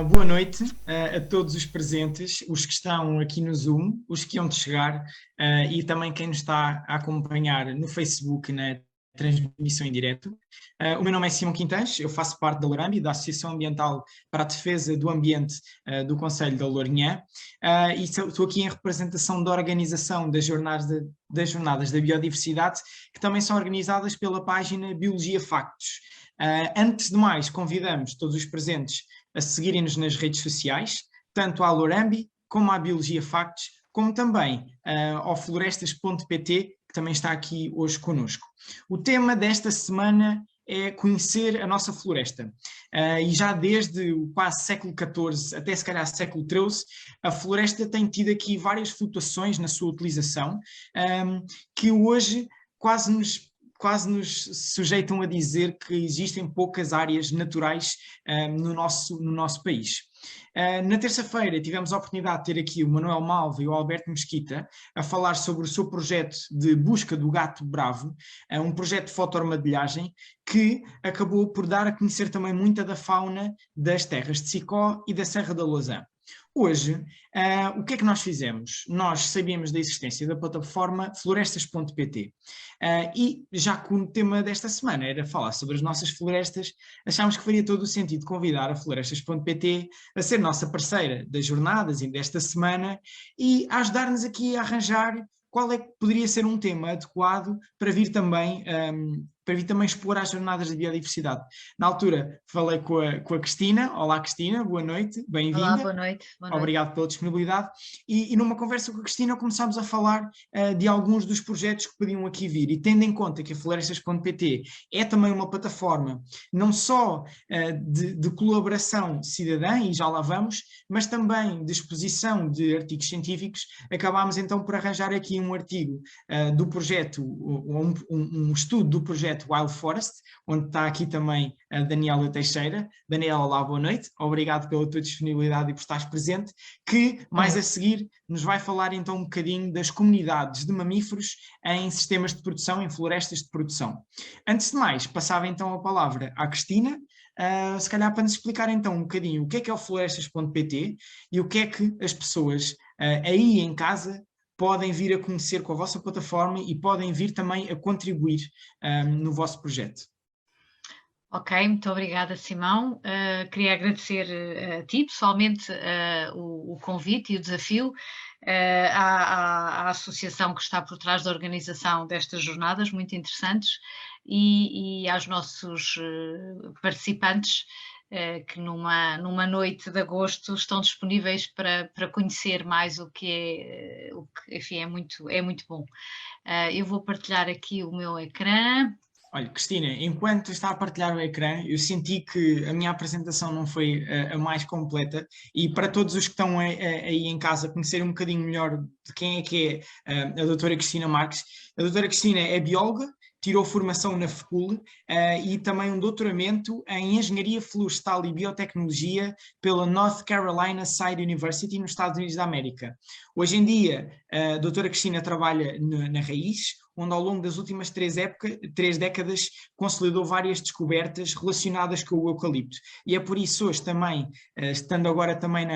Boa noite a todos os presentes, os que estão aqui no Zoom, os que hão de chegar e também quem nos está a acompanhar no Facebook na transmissão em direto. O meu nome é Simão Quintas, eu faço parte da Lourambi, da Associação Ambiental para a Defesa do Ambiente do Concelho da Lourinhã, e estou aqui em representação da organização das Jornadas da Biodiversidade, que também são organizadas pela página Biologia Factos. Antes de mais, convidamos todos os presentes a seguirem-nos nas redes sociais, tanto à Lourambi como à Biologia Factos, como também ao florestas.pt, que também está aqui hoje connosco. O tema desta semana é conhecer a nossa floresta. E já desde o quase século XIV até se calhar século XIII, a floresta tem tido aqui várias flutuações na sua utilização, que hoje quase nos sujeitam a dizer que existem poucas áreas naturais no nosso país. Na terça-feira tivemos a oportunidade de ter aqui o Manuel Malva e o Alberto Mesquita a falar sobre o seu projeto de busca do gato bravo, um projeto de fotoarmadilhagem que acabou por dar a conhecer também muita da fauna das terras de Sicó e da Serra da Lousã. Hoje, o que é que nós fizemos? Nós sabíamos da existência da plataforma florestas.pt e já que o tema desta semana era falar sobre as nossas florestas, achámos que faria todo o sentido convidar a florestas.pt a ser nossa parceira das jornadas e desta semana e a ajudar-nos aqui a arranjar qual é que poderia ser um tema adequado para vir também explorar as jornadas de biodiversidade. Na altura falei com a Cristina. Olá Cristina, boa noite, bem-vinda. Olá, boa noite. Obrigado pela disponibilidade. E numa conversa com a Cristina começámos a falar de alguns dos projetos que podiam aqui vir, e tendo em conta que a florestas.pt é também uma plataforma não só de colaboração cidadã, e já lá vamos, mas também de exposição de artigos científicos, acabámos então por arranjar aqui um artigo do projeto, um estudo do projeto Wild Forest, onde está aqui também a Daniela Teixeira. Daniela, olá, boa noite, obrigado pela tua disponibilidade e por estares presente, que mais a seguir nos vai falar então um bocadinho das comunidades de mamíferos em sistemas de produção, em florestas de produção. Antes de mais, passava então a palavra à Cristina, se calhar para nos explicar então um bocadinho o que é o florestas.pt e o que é que as pessoas aí em casa podem vir a conhecer com a vossa plataforma e podem vir também a contribuir no vosso projeto. Ok, muito obrigada, Simão. Queria agradecer a ti, pessoalmente, o convite e o desafio à associação que está por trás da organização destas jornadas, muito interessantes, e aos nossos participantes que numa noite de agosto estão disponíveis para conhecer mais o que enfim, é muito bom. Eu vou partilhar aqui o meu ecrã. Olha, Cristina, enquanto está a partilhar o ecrã, eu senti que a minha apresentação não foi a mais completa, e para todos os que estão aí em casa conhecerem um bocadinho melhor de quem é que é a doutora Cristina Marques. A doutora Cristina é bióloga, tirou formação na FECUL e também um doutoramento em Engenharia Florestal e Biotecnologia pela North Carolina Side University, nos Estados Unidos da América. Hoje em dia, a doutora Cristina trabalha na Raiz, onde ao longo das últimas 3 décadas consolidou várias descobertas relacionadas com o eucalipto. E é por isso hoje também, estando agora também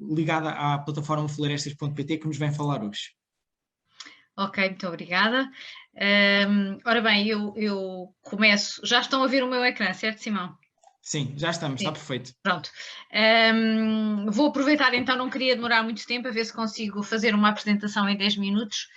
ligada à plataforma florestas.pt, que nos vem falar hoje. Ok, muito obrigada. Ora bem, eu começo. Já estão a ver o meu ecrã, certo, Simão? Sim, já estamos, Sim. Está perfeito. Pronto. Vou aproveitar então, não queria demorar muito tempo, a ver se consigo fazer uma apresentação em 10 minutos.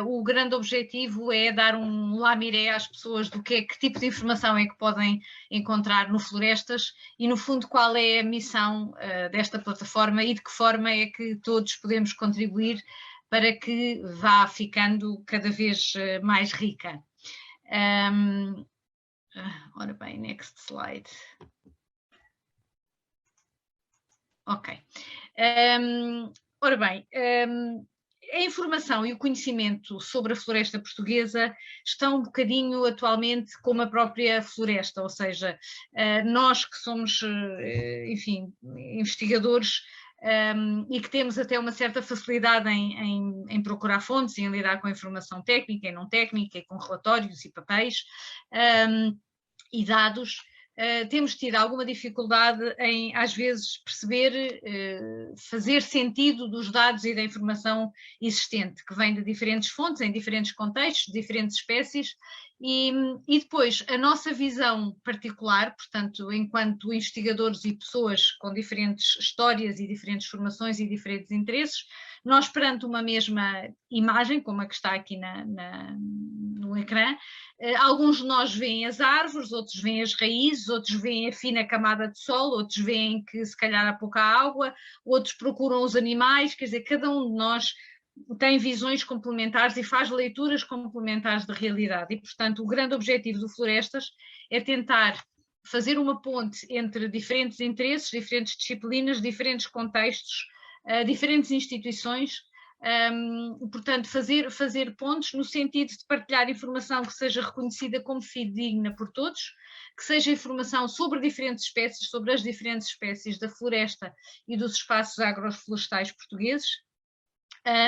O grande objetivo é dar um lamiré às pessoas do que tipo de informação é que podem encontrar no Florestas e, no fundo, qual é a missão desta plataforma e de que forma é que todos podemos contribuir para que vá ficando cada vez mais rica. Ora bem, next slide. Ok. Ora bem, a informação e o conhecimento sobre a floresta portuguesa estão um bocadinho atualmente como a própria floresta, ou seja, nós que somos, enfim, investigadores e que temos até uma certa facilidade em procurar fontes e em lidar com a informação técnica e não técnica, e com relatórios e papéis e dados, temos tido alguma dificuldade em, às vezes, perceber, fazer sentido dos dados e da informação existente, que vem de diferentes fontes, em diferentes contextos, diferentes espécies, e depois a nossa visão particular, portanto, enquanto investigadores e pessoas com diferentes histórias e diferentes formações e diferentes interesses, nós perante uma mesma imagem, como a que está aqui no ecrã, alguns de nós veem as árvores, outros veem as raízes, outros veem a fina camada de sol, outros veem que se calhar há pouca água, outros procuram os animais, quer dizer, cada um de nós tem visões complementares e faz leituras complementares da realidade e, portanto, o grande objetivo do Florestas é tentar fazer uma ponte entre diferentes interesses, diferentes disciplinas, diferentes contextos, diferentes instituições, portanto, fazer pontos no sentido de partilhar informação que seja reconhecida como fidedigna por todos, que seja informação sobre diferentes espécies, sobre as diferentes espécies da floresta e dos espaços agroflorestais portugueses.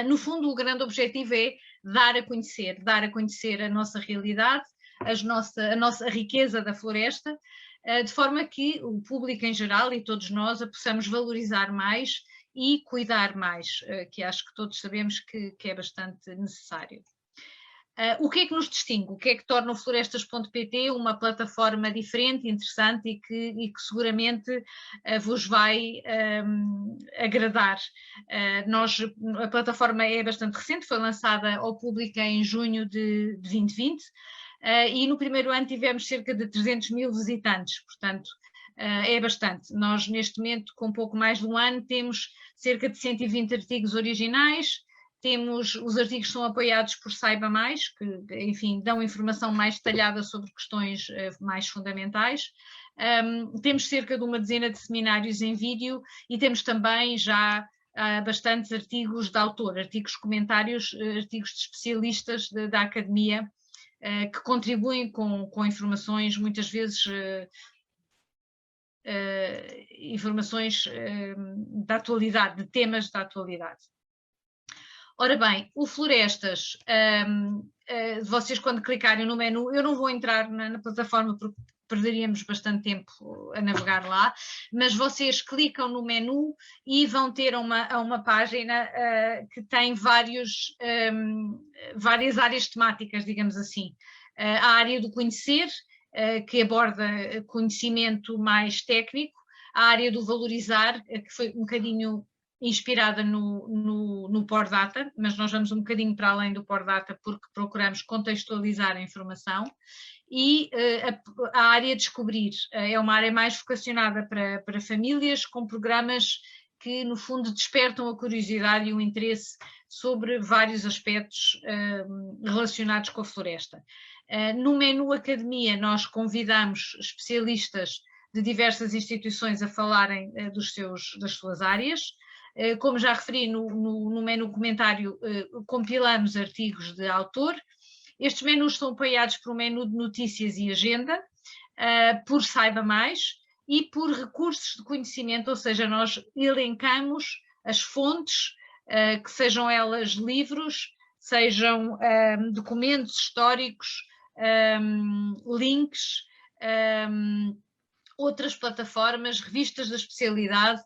No fundo, o grande objetivo é dar a conhecer a nossa realidade, a nossa riqueza da floresta, de forma que o público em geral e todos nós a possamos valorizar mais e cuidar mais, que acho que todos sabemos que é bastante necessário. O que é que nos distingue? O que é que torna o florestas.pt uma plataforma diferente, interessante e que seguramente vos vai agradar? A plataforma é bastante recente, foi lançada ao público em junho de 2020 e no primeiro ano tivemos cerca de 300 mil visitantes, portanto é bastante. Nós neste momento, com pouco mais de um ano, temos cerca de 120 artigos originais. Os artigos são apoiados por Saiba Mais, que, enfim, dão informação mais detalhada sobre questões mais fundamentais. Temos cerca de uma dezena de seminários em vídeo e temos também já bastantes artigos de autor, comentários, artigos de especialistas da academia, que contribuem com informações, muitas vezes informações da atualidade, de temas da atualidade. Ora bem, o Florestas, vocês quando clicarem no menu, eu não vou entrar na plataforma porque perderíamos bastante tempo a navegar lá, mas vocês clicam no menu e vão ter uma página que tem várias áreas temáticas, digamos assim. A área do conhecer, que aborda conhecimento mais técnico, a área do valorizar, que foi um bocadinho inspirada no PowerData, mas nós vamos um bocadinho para além do PowerData porque procuramos contextualizar a informação, e a área descobrir é uma área mais vocacionada para famílias, com programas que no fundo despertam a curiosidade e o interesse sobre vários aspectos relacionados com a floresta. No menu Academia nós convidamos especialistas de diversas instituições a falarem das suas áreas. Como já referi no menu comentário, compilamos artigos de autor. Estes menus são apoiados por um menu de notícias e agenda, por Saiba Mais e por recursos de conhecimento, ou seja, nós elencamos as fontes, que sejam elas livros, sejam documentos históricos, links, outras plataformas, revistas da especialidade,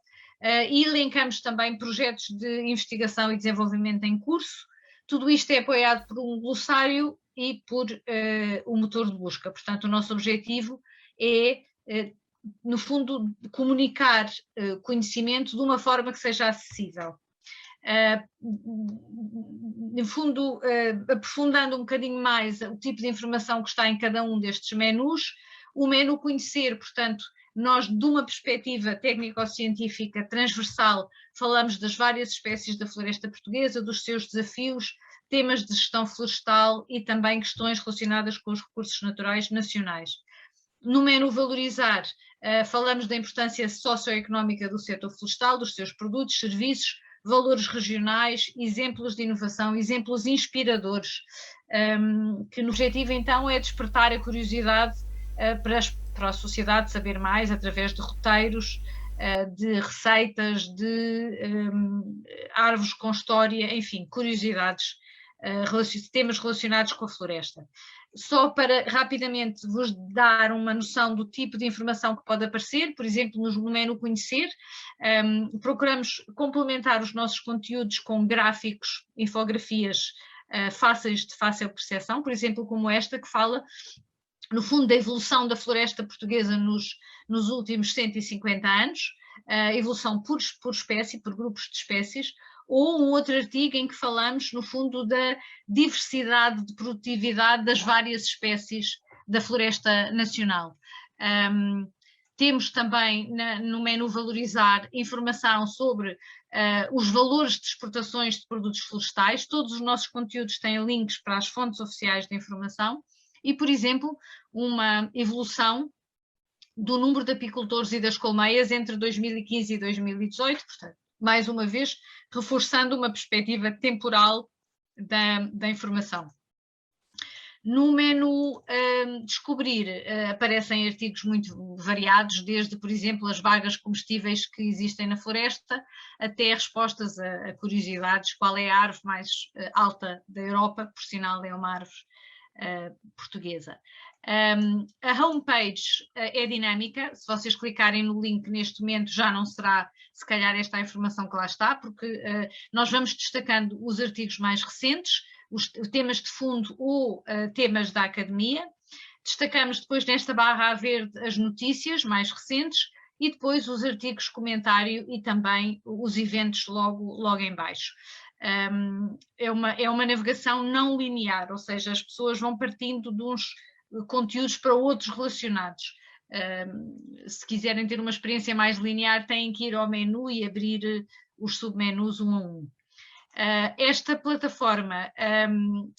e elencamos também projetos de investigação e desenvolvimento em curso. Tudo isto é apoiado por um glossário e por um motor de busca. Portanto, o nosso objetivo é, no fundo, comunicar conhecimento de uma forma que seja acessível. No fundo, aprofundando um bocadinho mais o tipo de informação que está em cada um destes menus, o menu conhecer, portanto, nós, de uma perspectiva técnico-científica transversal, falamos das várias espécies da floresta portuguesa, dos seus desafios, temas de gestão florestal e também questões relacionadas com os recursos naturais nacionais. No menu valorizar, falamos da importância socioeconómica do setor florestal, dos seus produtos, serviços, valores regionais, exemplos de inovação, exemplos inspiradores, que no objetivo então é despertar a curiosidade para a sociedade saber mais através de roteiros, de receitas, de árvores com história, enfim, curiosidades, temas relacionados com a floresta. Só para rapidamente vos dar uma noção do tipo de informação que pode aparecer, por exemplo, no menu Conhecer, procuramos complementar os nossos conteúdos com gráficos, infografias fáceis de fácil percepção, por exemplo, como esta que fala, no fundo, da evolução da floresta portuguesa nos últimos 150 anos, evolução por espécie, por grupos de espécies, ou um outro artigo em que falamos, no fundo, da diversidade de produtividade das várias espécies da floresta nacional. Temos também no menu Valorizar informação sobre os valores de exportações de produtos florestais. Todos os nossos conteúdos têm links para as fontes oficiais de informação e, por exemplo, uma evolução do número de apicultores e das colmeias entre 2015 e 2018, portanto, mais uma vez, reforçando uma perspectiva temporal da informação. No menu Descobrir aparecem artigos muito variados, desde, por exemplo, as vagas comestíveis que existem na floresta, até respostas a curiosidades, qual é a árvore mais alta da Europa, por sinal é uma árvore portuguesa. A homepage é dinâmica, se vocês clicarem no link neste momento já não será se calhar esta a informação que lá está, porque nós vamos destacando os artigos mais recentes, os temas de fundo ou temas da academia, destacamos depois nesta barra a verde as notícias mais recentes e depois os artigos comentário e também os eventos logo em baixo. É uma navegação não linear, ou seja, as pessoas vão partindo de uns conteúdos para outros relacionados. Se quiserem ter uma experiência mais linear, têm que ir ao menu e abrir os submenus um a um. Esta plataforma é, no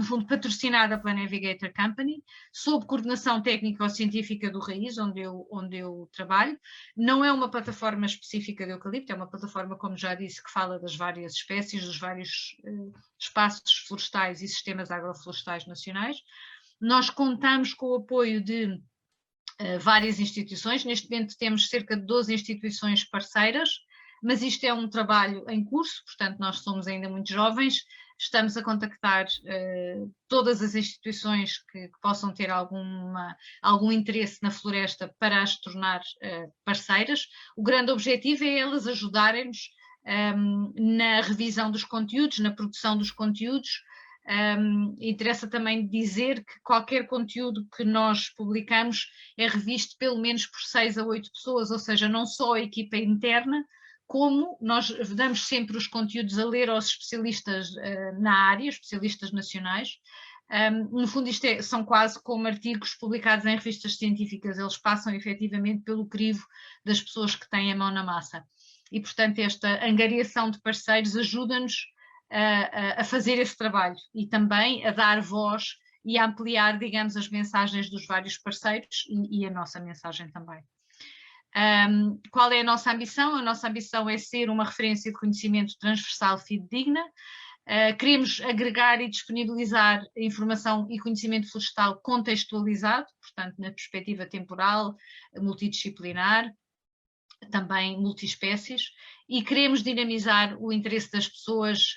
fundo, patrocinada pela Navigator Company, sob coordenação técnico-científica do Raiz, onde eu trabalho. Não é uma plataforma específica de eucalipto, é uma plataforma, como já disse, que fala das várias espécies, dos vários espaços florestais e sistemas agroflorestais nacionais. Nós contamos com o apoio de várias instituições. Neste momento temos cerca de 12 instituições parceiras, mas isto é um trabalho em curso, portanto nós somos ainda muito jovens, estamos a contactar todas as instituições que possam ter algum interesse na floresta para as tornar parceiras. O grande objetivo é elas ajudarem-nos na revisão dos conteúdos, na produção dos conteúdos. Interessa também dizer que qualquer conteúdo que nós publicamos é revisto pelo menos por 6 a 8 pessoas, ou seja, não só a equipa interna, como nós damos sempre os conteúdos a ler aos especialistas na área, especialistas nacionais. No fundo, são quase como artigos publicados em revistas científicas, eles passam efetivamente pelo crivo das pessoas que têm a mão na massa. E, portanto, esta angariação de parceiros ajuda-nos a fazer esse trabalho e também a dar voz e a ampliar, digamos, as mensagens dos vários parceiros e a nossa mensagem também. Qual é a nossa ambição? A nossa ambição é ser uma referência de conhecimento transversal fidedigna. Queremos agregar e disponibilizar informação e conhecimento florestal contextualizado, portanto, na perspectiva temporal, multidisciplinar, também multiespécies, e queremos dinamizar o interesse das pessoas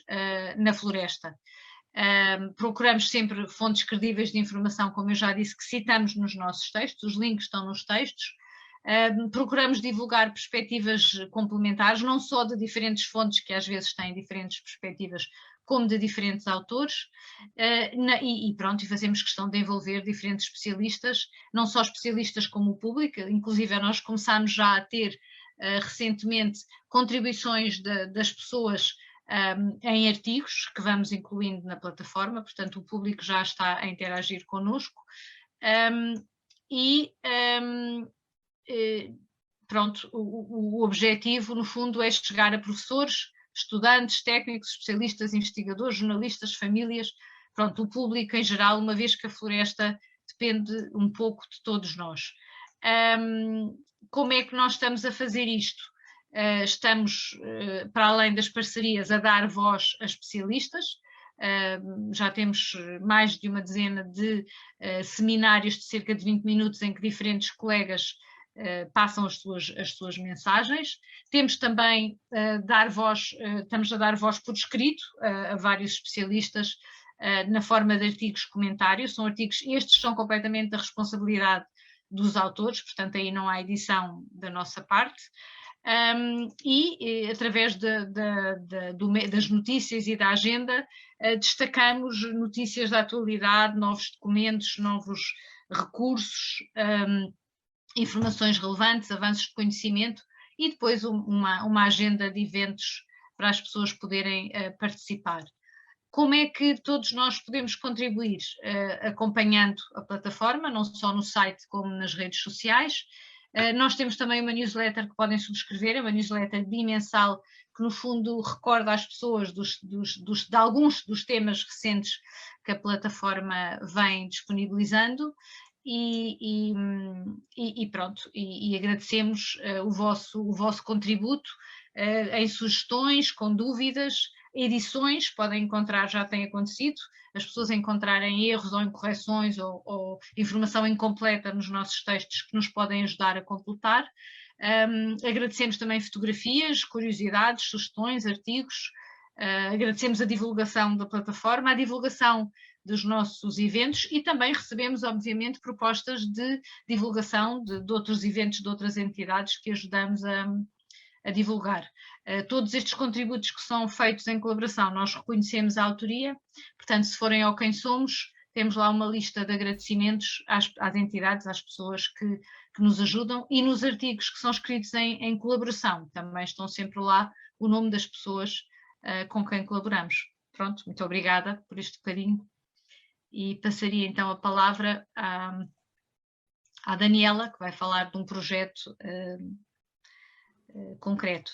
na floresta. Procuramos sempre fontes credíveis de informação, como eu já disse, que citamos nos nossos textos, os links estão nos textos. Procuramos divulgar perspectivas complementares, não só de diferentes fontes que às vezes têm diferentes perspectivas, como de diferentes autores, e fazemos questão de envolver diferentes especialistas, não só especialistas como o público, inclusive nós começámos já a ter recentemente contribuições das pessoas em artigos que vamos incluindo na plataforma, portanto o público já está a interagir connosco. O objetivo, no fundo, é chegar a professores, estudantes, técnicos, especialistas, investigadores, jornalistas, famílias, o público em geral, uma vez que a floresta depende um pouco de todos nós. Como é que nós estamos a fazer isto? Estamos, para além das parcerias, a dar voz a especialistas. Já temos mais de uma dezena de seminários de cerca de 20 minutos em que diferentes colegas passam as suas mensagens. Temos também estamos a dar voz por escrito a vários especialistas na forma de artigos comentários. São artigos, estes são completamente da responsabilidade dos autores, portanto aí não há edição da nossa parte. Através das notícias e da agenda, destacamos notícias da atualidade, novos documentos, novos recursos, informações relevantes, avanços de conhecimento e depois uma agenda de eventos para as pessoas poderem participar. Como é que todos nós podemos contribuir? Acompanhando a plataforma, não só no site como nas redes sociais. Nós temos também uma newsletter que podem subscrever, é uma newsletter bimensal que no fundo recorda às pessoas de alguns dos temas recentes que a plataforma vem disponibilizando e pronto, e agradecemos o vosso contributo em sugestões, com dúvidas, edições, podem encontrar, já tem acontecido, as pessoas encontrarem erros ou incorreções ou informação incompleta nos nossos textos que nos podem ajudar a completar. Agradecemos também fotografias, curiosidades, sugestões, artigos, agradecemos a divulgação da plataforma, a divulgação dos nossos eventos e também recebemos, obviamente, propostas de divulgação de outros eventos, de outras entidades que ajudamos a divulgar. Todos estes contributos que são feitos em colaboração, nós reconhecemos a autoria, portanto, se forem ao Quem Somos, temos lá uma lista de agradecimentos às entidades, às pessoas que nos ajudam e nos artigos que são escritos em colaboração, também estão sempre lá o nome das pessoas com quem colaboramos. Pronto, muito obrigada por este bocadinho e passaria então a palavra à Daniela, que vai falar de um projeto concreto.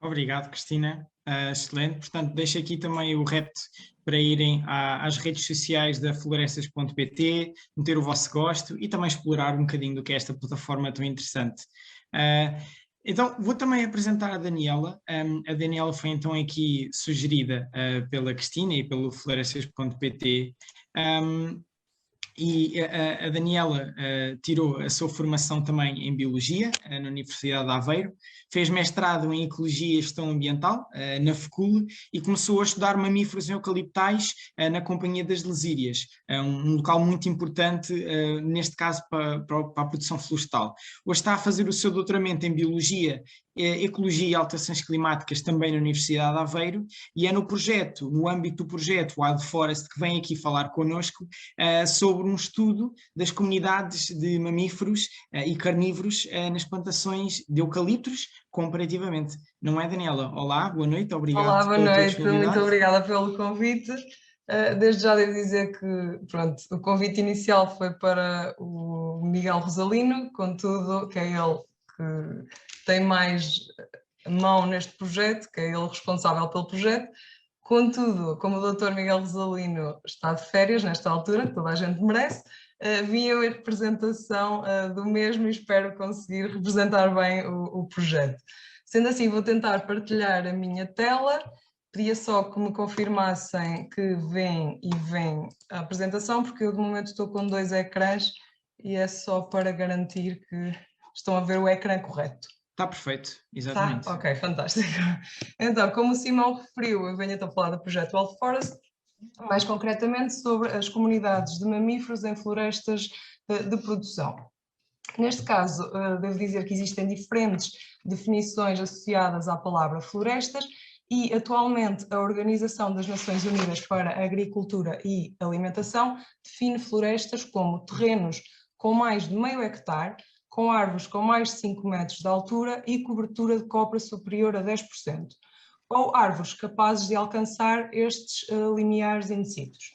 Obrigado, Cristina. Excelente. Portanto, deixo aqui também o repto para irem às redes sociais da florestas.pt, meter o vosso gosto e também explorar um bocadinho do que é esta plataforma tão interessante. Então, vou também apresentar a Daniela. A Daniela foi então aqui sugerida pela Cristina e pelo florestas.pt. E a Daniela tirou a sua formação também em Biologia na Universidade de Aveiro, fez mestrado em Ecologia e Gestão Ambiental na FECUL e começou a estudar mamíferos eucaliptais na Companhia das Lesírias, um local muito importante, neste caso para a produção florestal. Hoje está a fazer o seu doutoramento em Biologia, Ecologia e Alterações Climáticas também na Universidade de Aveiro e é no âmbito do projeto Wild Forest, que vem aqui falar connosco sobre um estudo das comunidades de mamíferos e carnívoros nas plantações de eucaliptos comparativamente. Não é, Daniela? Olá, boa noite, obrigado. Olá, boa noite, muito obrigada pelo convite. Desde já devo dizer que, pronto, o convite inicial foi para o Miguel Rosalino, contudo, que é ele que tem mais mão neste projeto, que é ele responsável pelo projeto. Contudo, como o Dr. Miguel Rosalino está de férias nesta altura, que toda a gente merece, vim eu em representação do mesmo e espero conseguir representar bem o projeto. Sendo assim, vou tentar partilhar a minha tela. Pedia só que me confirmassem que vem a apresentação, porque eu de momento estou com 2 ecrãs e é só para garantir que estão a ver o ecrã correto. Está perfeito, exatamente. Tá? Ok, fantástico. Então, como o Simão referiu, eu venho então falar do projeto Wild Forest, mais concretamente sobre as comunidades de mamíferos em florestas de produção. Neste caso, devo dizer que existem diferentes definições associadas à palavra florestas e atualmente a Organização das Nações Unidas para a Agricultura e Alimentação define florestas como terrenos com mais de meio hectare, com árvores com mais de 5 metros de altura e cobertura de copa superior a 10%, ou árvores capazes de alcançar estes limiares indecisos.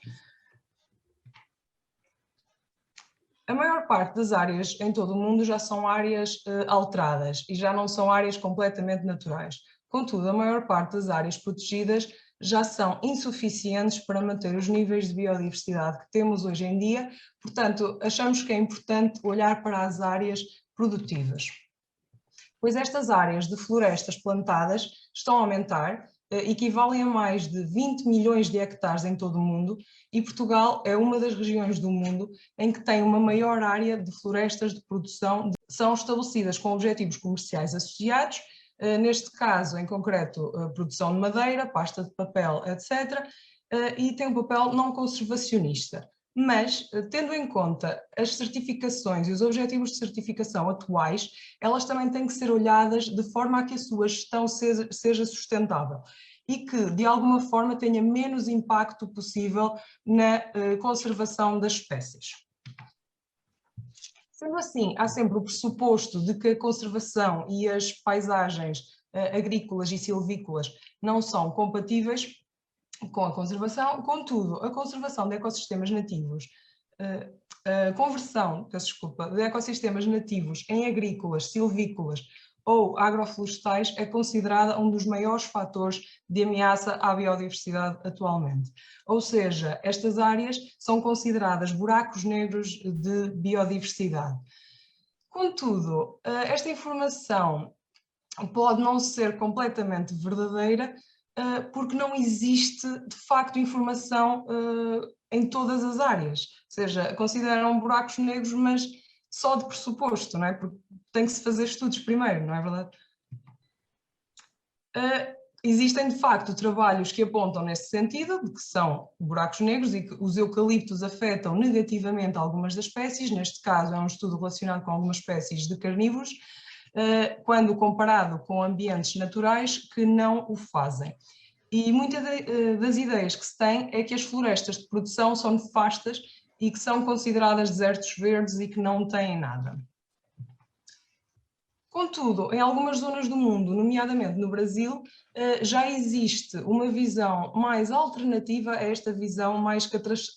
A maior parte das áreas em todo o mundo já são áreas alteradas e já não são áreas completamente naturais. Contudo, a maior parte das áreas protegidas já são insuficientes para manter os níveis de biodiversidade que temos hoje em dia, portanto, achamos que é importante olhar para as áreas produtivas. Pois estas áreas de florestas plantadas estão a aumentar, equivalem a mais de 20 milhões de hectares em todo o mundo e Portugal é uma das regiões do mundo em que tem uma maior área de florestas de produção. São estabelecidas com objetivos comerciais associados, neste caso, em concreto, a produção de madeira, pasta de papel, etc., e tem um papel não conservacionista. Mas, tendo em conta as certificações e os objetivos de certificação atuais, elas também têm que ser olhadas de forma a que a sua gestão seja sustentável e que, de alguma forma, tenha menos impacto possível na conservação das espécies. Sendo assim, há sempre o pressuposto de que a conservação e as paisagens agrícolas e silvícolas não são compatíveis com a conservação, contudo, a conservação de ecossistemas nativos, a conversão, de ecossistemas nativos em agrícolas, silvícolas ou agroflorestais é considerada um dos maiores fatores de ameaça à biodiversidade atualmente. Ou seja, estas áreas são consideradas buracos negros de biodiversidade. Contudo, esta informação pode não ser completamente verdadeira, porque não existe, de facto, informação em todas as áreas. Ou seja, consideram buracos negros, mas só de pressuposto, não é? Porque tem que se fazer estudos primeiro, não é verdade? Existem, de facto, trabalhos que apontam nesse sentido, de que são buracos negros e que os eucaliptos afetam negativamente algumas das espécies. Neste caso, é um estudo relacionado com algumas espécies de carnívoros, quando comparado com ambientes naturais que não o fazem. E muitas das ideias que se tem é que as florestas de produção são nefastas e que são consideradas desertos verdes e que não têm nada. Contudo, em algumas zonas do mundo, nomeadamente no Brasil, já existe uma visão mais alternativa a esta visão mais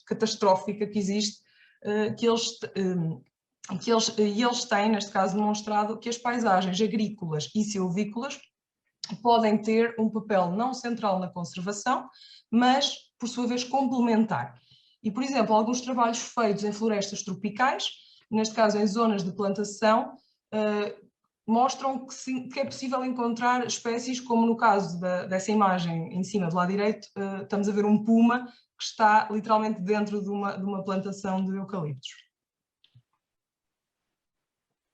catastrófica que existe, que eles têm, neste caso, demonstrado que as paisagens agrícolas e silvícolas podem ter um papel não central na conservação, mas, por sua vez, complementar. E, por exemplo, alguns trabalhos feitos em florestas tropicais, neste caso em zonas de plantação, mostram que é possível encontrar espécies, como no caso dessa imagem em cima do lado direito, estamos a ver um puma que está literalmente dentro de uma plantação de eucaliptos.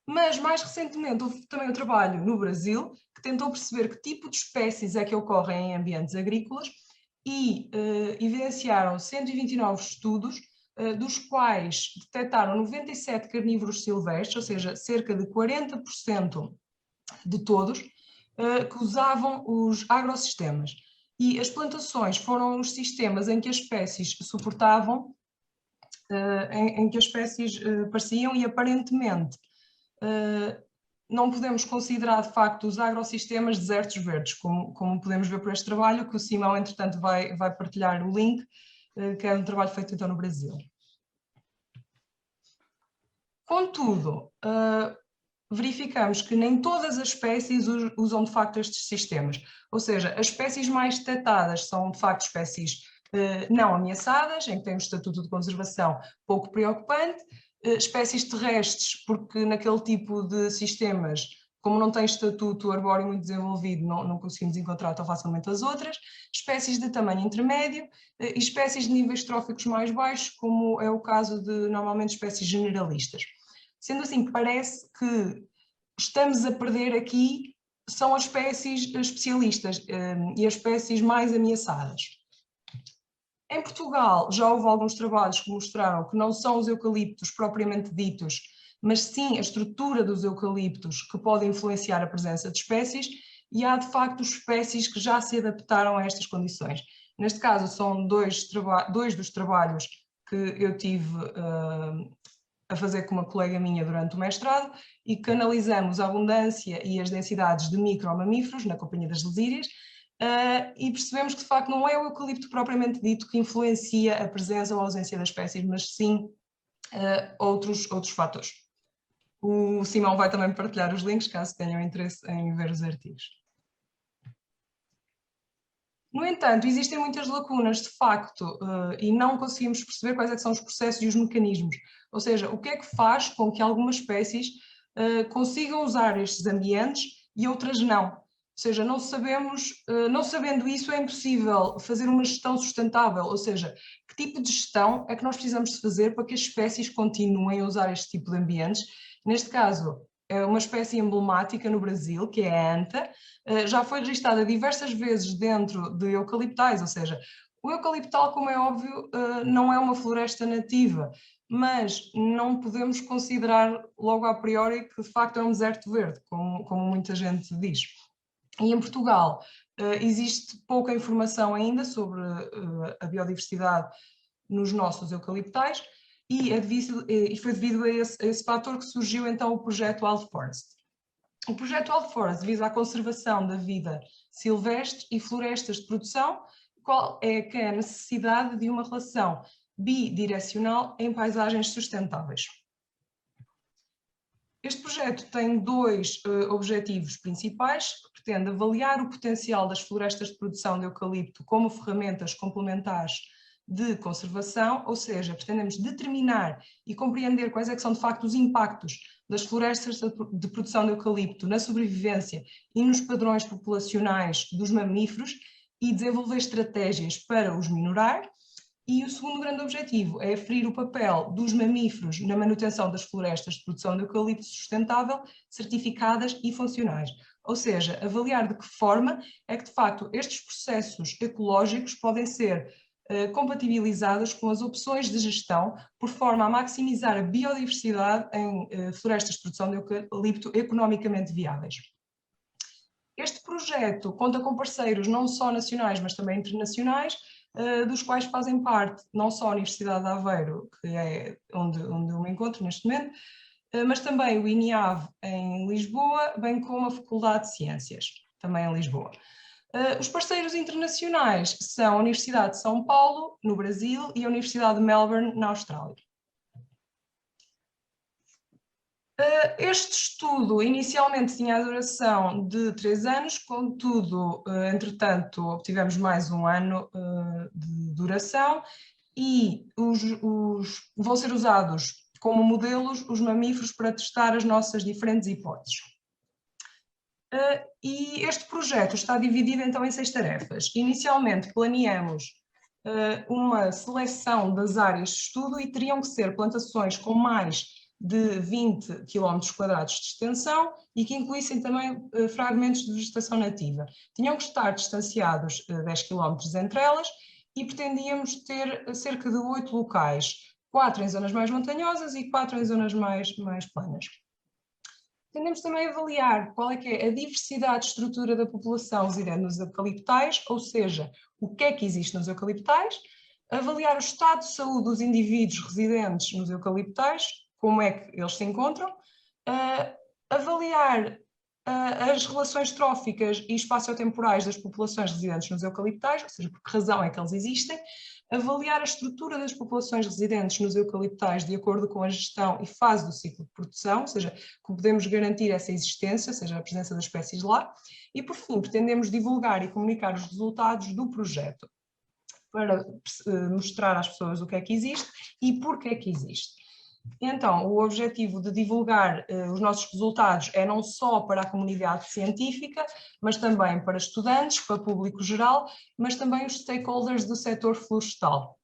Mas, mais recentemente, houve também um trabalho no Brasil que tentou perceber que tipo de espécies é que ocorrem em ambientes agrícolas e evidenciaram 129 estudos, dos quais detectaram 97 carnívoros silvestres, ou seja, cerca de 40% de todos, que usavam os agrossistemas. E as plantações foram os sistemas em que as espécies suportavam, em que as espécies apareciam, e aparentemente não podemos considerar de facto os agrossistemas desertos verdes, como podemos ver por este trabalho, que o Simão, entretanto, vai partilhar o link, que é um trabalho feito então no Brasil. Contudo, verificamos que nem todas as espécies usam de facto estes sistemas, ou seja, as espécies mais detectadas são de facto espécies não ameaçadas, em que têm um estatuto de conservação pouco preocupante, espécies terrestres, porque naquele tipo de sistemas, como não tem estatuto arbóreo muito desenvolvido, não conseguimos encontrar tão facilmente as outras, espécies de tamanho intermédio e espécies de níveis tróficos mais baixos, como é o caso de, normalmente, espécies generalistas. Sendo assim, parece que estamos a perder aqui são as espécies especialistas e as espécies mais ameaçadas. Em Portugal já houve alguns trabalhos que mostraram que não são os eucaliptos propriamente ditos, mas sim a estrutura dos eucaliptos que pode influenciar a presença de espécies, e há de facto espécies que já se adaptaram a estas condições. Neste caso são dois dos trabalhos que eu tive a fazer com uma colega minha durante o mestrado e que analisamos a abundância e as densidades de micromamíferos na Companhia das Lesírias, e percebemos que de facto não é o eucalipto propriamente dito que influencia a presença ou a ausência das espécies, mas sim outros fatores. O Simão vai também partilhar os links, caso tenham interesse em ver os artigos. No entanto, existem muitas lacunas, de facto, e não conseguimos perceber quais é que são os processos e os mecanismos. Ou seja, o que é que faz com que algumas espécies consigam usar estes ambientes e outras não? Ou seja, não sabendo isso, é impossível fazer uma gestão sustentável. Ou seja, que tipo de gestão é que nós precisamos de fazer para que as espécies continuem a usar este tipo de ambientes? Neste caso, é uma espécie emblemática no Brasil, que é a anta, já foi registada diversas vezes dentro de eucaliptais, ou seja, O eucaliptal, como é óbvio, não é uma floresta nativa, mas não podemos considerar logo a priori que de facto é um deserto verde, como muita gente diz. E em Portugal existe pouca informação ainda sobre a biodiversidade nos nossos eucaliptais, e foi devido a esse fator que surgiu então o projeto Wild Forest. O projeto Wild Forest visa a conservação da vida silvestre e florestas de produção, qual é que é a necessidade de uma relação bidirecional em paisagens sustentáveis. Este projeto tem dois objetivos principais, que pretende avaliar o potencial das florestas de produção de eucalipto como ferramentas complementares de conservação, ou seja, pretendemos determinar e compreender quais é que são de facto os impactos das florestas de produção de eucalipto na sobrevivência e nos padrões populacionais dos mamíferos e desenvolver estratégias para os minorar. E o segundo grande objetivo é aferir o papel dos mamíferos na manutenção das florestas de produção de eucalipto sustentável, certificadas e funcionais. Ou seja, avaliar de que forma é que, de facto, estes processos ecológicos podem ser compatibilizados com as opções de gestão, por forma a maximizar a biodiversidade em florestas de produção de eucalipto economicamente viáveis. Este projeto conta com parceiros não só nacionais, mas também internacionais, dos quais fazem parte não só a Universidade de Aveiro, que é onde eu me encontro neste momento, mas também o INIAV em Lisboa, bem como a Faculdade de Ciências, também em Lisboa. Os parceiros internacionais são a Universidade de São Paulo, no Brasil, e a Universidade de Melbourne, na Austrália. Este estudo inicialmente tinha a duração de 3 anos, contudo, entretanto, obtivemos mais um ano de duração e vão ser usados como modelos os mamíferos para testar as nossas diferentes hipóteses. E este projeto está dividido então em 6 tarefas. Inicialmente planeamos uma seleção das áreas de estudo e teriam que ser plantações com mais de 20 km² de extensão e que incluíssem também fragmentos de vegetação nativa. Tinham que estar distanciados 10 km entre elas e pretendíamos ter cerca de 8 locais, 4 em zonas mais montanhosas e 4 em zonas mais planas. Tendemos também a avaliar qual é que é a diversidade de estrutura da população residente nos eucaliptais, ou seja, o que é que existe nos eucaliptais, avaliar o estado de saúde dos indivíduos residentes nos eucaliptais, como é que eles se encontram, avaliar as relações tróficas e espaciotemporais das populações residentes nos eucaliptais, ou seja, por que razão é que eles existem, avaliar a estrutura das populações residentes nos eucaliptais de acordo com a gestão e fase do ciclo de produção, ou seja, como podemos garantir essa existência, ou seja, a presença das espécies lá, e por fim pretendemos divulgar e comunicar os resultados do projeto para mostrar às pessoas o que é que existe e por que é que existe. Então, o objetivo de divulgar os nossos resultados é não só para a comunidade científica, mas também para estudantes, para público geral, mas também os stakeholders do setor florestal.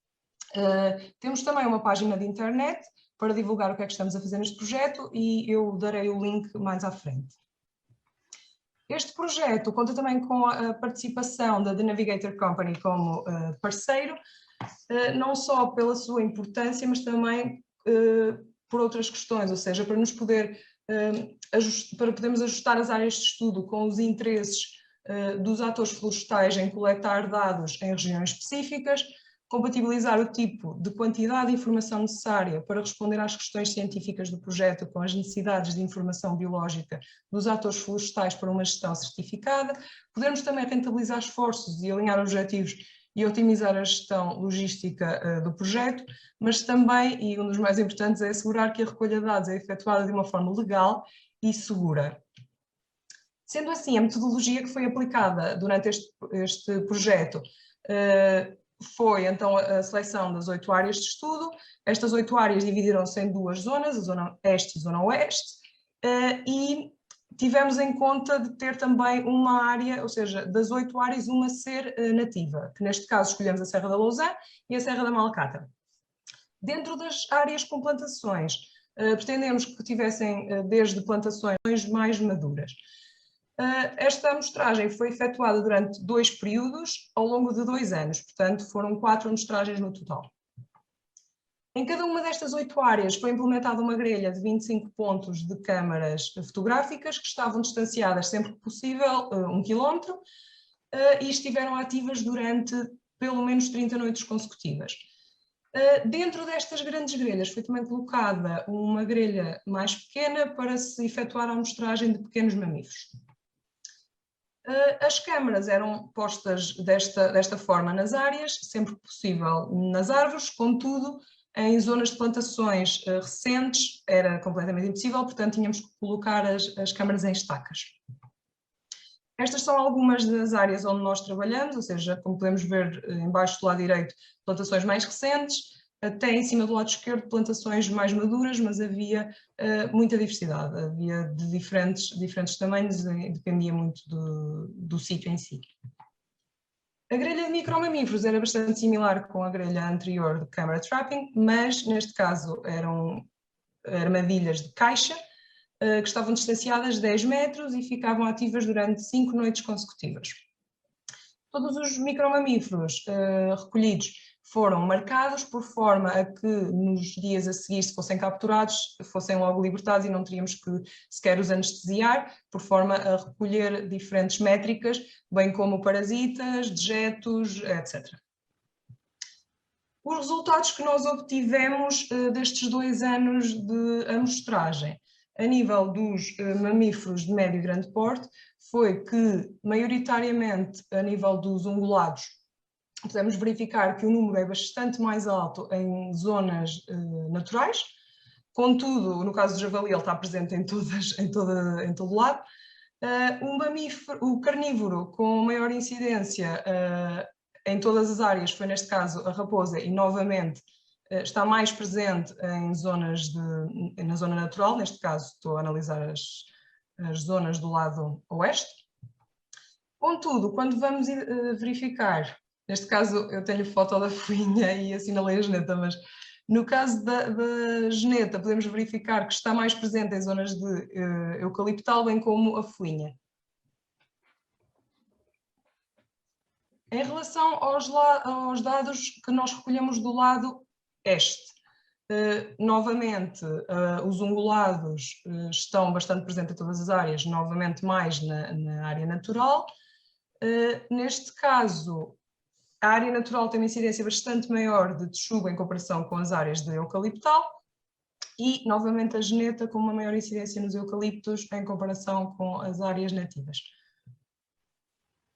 Temos também uma página de internet para divulgar o que é que estamos a fazer neste projeto e eu darei o link mais à frente. Este projeto conta também com a participação da The Navigator Company como parceiro, não só pela sua importância, mas também por outras questões, ou seja, para nos podermos ajustar as áreas de estudo com os interesses dos atores florestais em coletar dados em regiões específicas, compatibilizar o tipo de quantidade de informação necessária para responder às questões científicas do projeto com as necessidades de informação biológica dos atores florestais para uma gestão certificada, podermos também rentabilizar esforços e alinhar objetivos e otimizar a gestão logística do projeto, mas também, e um dos mais importantes, é assegurar que a recolha de dados é efetuada de uma forma legal e segura. Sendo assim, a metodologia que foi aplicada durante este projeto foi então a seleção das 8 áreas de estudo. Estas 8 áreas dividiram-se em 2 zonas, a zona este e a zona oeste, e tivemos em conta de ter também uma área, ou seja, das 8 áreas, uma ser nativa, que neste caso escolhemos a Serra da Lousã e a Serra da Malacatra. Dentro das áreas com plantações, pretendemos que tivessem desde plantações mais maduras. Esta amostragem foi efetuada durante 2 períodos, ao longo de 2 anos, portanto foram 4 amostragens no total. Em cada uma destas 8 áreas foi implementada uma grelha de 25 pontos de câmaras fotográficas que estavam distanciadas sempre que possível 1 km e estiveram ativas durante pelo menos 30 noites consecutivas. Dentro destas grandes grelhas foi também colocada uma grelha mais pequena para se efetuar a amostragem de pequenos mamíferos. As câmaras eram postas desta forma nas áreas, sempre que possível nas árvores, contudo, em zonas de plantações recentes era completamente impossível, portanto tínhamos que colocar as câmaras em estacas. Estas são algumas das áreas onde nós trabalhamos, ou seja, como podemos ver em baixo do lado direito, plantações mais recentes, até em cima do lado esquerdo, plantações mais maduras, mas havia muita diversidade, havia de diferentes tamanhos, dependia muito do sítio em si. A grelha de micromamíferos era bastante similar com a grelha anterior de camera trapping, mas neste caso eram armadilhas de caixa, que estavam distanciadas 10 metros e ficavam ativas durante 5 noites consecutivas. Todos os micromamíferos recolhidos foram marcados por forma a que nos dias a seguir, se fossem capturados, fossem logo libertados e não teríamos que sequer os anestesiar, por forma a recolher diferentes métricas, bem como parasitas, dejetos, etc. Os resultados que nós obtivemos destes 2 anos de amostragem, a nível dos mamíferos de médio e grande porte, foi que, maioritariamente, a nível dos ungulados, podemos verificar que o número é bastante mais alto em zonas naturais, contudo, no caso do javali, ele está presente em todo lado. O carnívoro com maior incidência em todas as áreas foi, neste caso, a raposa, e novamente está mais presente em na zona natural, neste caso estou a analisar as zonas do lado oeste. Contudo, quando vamos verificar, neste caso eu tenho foto da fuinha e assinalei a geneta, mas no caso da geneta podemos verificar que está mais presente em zonas de eucaliptal, bem como a fuinha. Em relação aos dados que nós recolhemos do lado este, novamente os ungulados estão bastante presentes em todas as áreas, novamente mais na área natural. Neste caso, a área natural tem uma incidência bastante maior de texugo em comparação com as áreas de eucaliptal e, novamente, a geneta com uma maior incidência nos eucaliptos em comparação com as áreas nativas.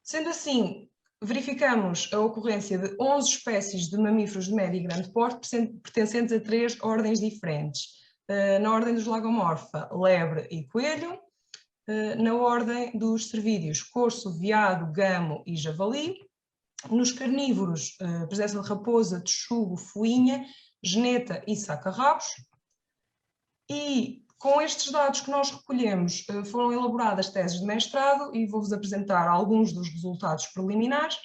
Sendo assim, verificamos a ocorrência de 11 espécies de mamíferos de médio e grande porte pertencentes a 3 ordens diferentes. Na ordem dos lagomorfa, lebre e coelho. Na ordem dos cervídeos, corso, veado, gamo e javali. Nos carnívoros, presença de raposa, texugo, fuinha, geneta e saca-rabos. E com estes dados que nós recolhemos, foram elaboradas teses de mestrado e vou-vos apresentar alguns dos resultados preliminares,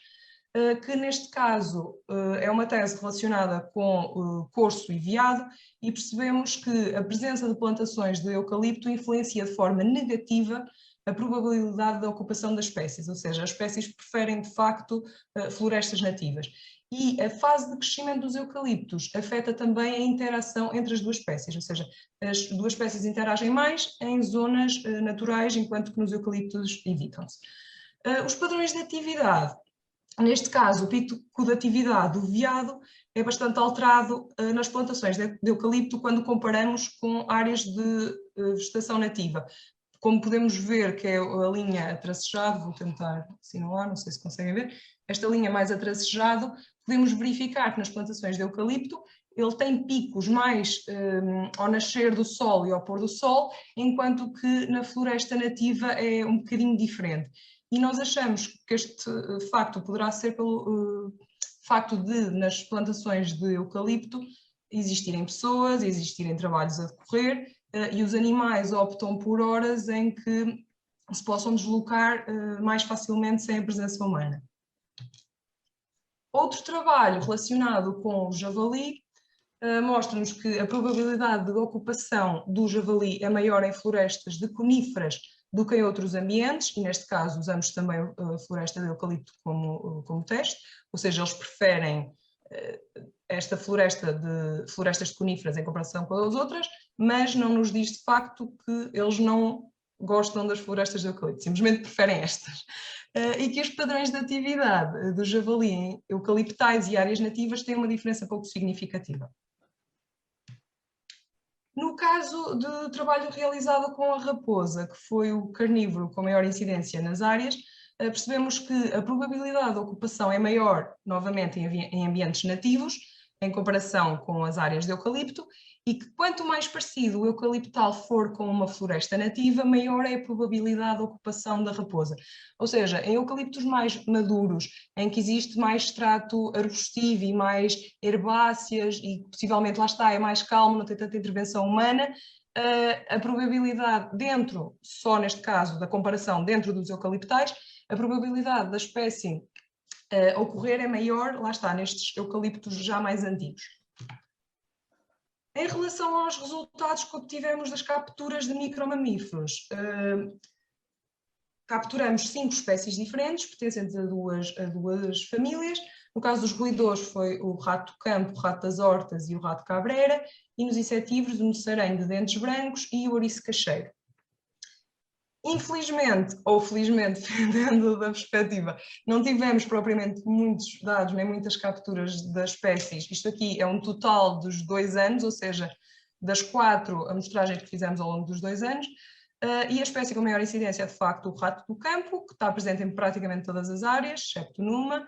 que neste caso é uma tese relacionada com corso e veado, e percebemos que a presença de plantações de eucalipto influencia de forma negativa a probabilidade da ocupação das espécies, ou seja, as espécies preferem de facto florestas nativas. E a fase de crescimento dos eucaliptos afeta também a interação entre as duas espécies, ou seja, as duas espécies interagem mais em zonas naturais, enquanto que nos eucaliptos evitam-se. Os padrões de atividade, neste caso o pico de atividade do veado é bastante alterado nas plantações de eucalipto quando comparamos com áreas de vegetação nativa. Como podemos ver, que é a linha atracejada, vou tentar assinalar, não sei se conseguem ver, esta linha mais atracejada, podemos verificar que nas plantações de eucalipto ele tem picos mais ao nascer do sol e ao pôr do sol, enquanto que na floresta nativa é um bocadinho diferente. E nós achamos que este facto poderá ser pelo facto de, nas plantações de eucalipto, existirem pessoas, existirem trabalhos a decorrer, e os animais optam por horas em que se possam deslocar mais facilmente sem a presença humana. Outro trabalho relacionado com o javali mostra-nos que a probabilidade de ocupação do javali é maior em florestas de coníferas do que em outros ambientes, e neste caso usamos também a floresta de eucalipto como teste, ou seja, eles preferem esta floresta de florestas de coníferas em comparação com as outras, mas não nos diz de facto que eles não gostam das florestas de eucalipto, simplesmente preferem estas. E que os padrões de atividade do javali em eucaliptais e áreas nativas têm uma diferença pouco significativa. No caso do trabalho realizado com a raposa, que foi o carnívoro com maior incidência nas áreas, percebemos que a probabilidade de ocupação é maior, novamente, em ambientes nativos, em comparação com as áreas de eucalipto, e que quanto mais parecido o eucaliptal for com uma floresta nativa, maior é a probabilidade de ocupação da raposa. Ou seja, em eucaliptos mais maduros, em que existe mais extrato arbustivo e mais herbáceas, e possivelmente lá está, é mais calmo, não tem tanta intervenção humana, a probabilidade dentro, só neste caso da comparação dentro dos eucaliptais, a probabilidade da espécie ocorrer é maior, lá está, nestes eucaliptos já mais antigos. Em relação aos resultados que obtivemos das capturas de micromamíferos, capturamos 5 espécies diferentes, pertencentes a duas famílias. No caso dos roedores foi o rato campo, o rato das hortas e o rato cabreira, e nos insetívoros o moçaranho de dentes brancos e o ouriço cacheiro. Infelizmente, ou felizmente, dependendo da perspectiva, não tivemos propriamente muitos dados, nem muitas capturas das espécies. Isto aqui é um total dos 2 anos, ou seja, das 4 amostragens que fizemos ao longo dos 2 anos, e a espécie com maior incidência é, de facto, o rato do campo, que está presente em praticamente todas as áreas, excepto numa,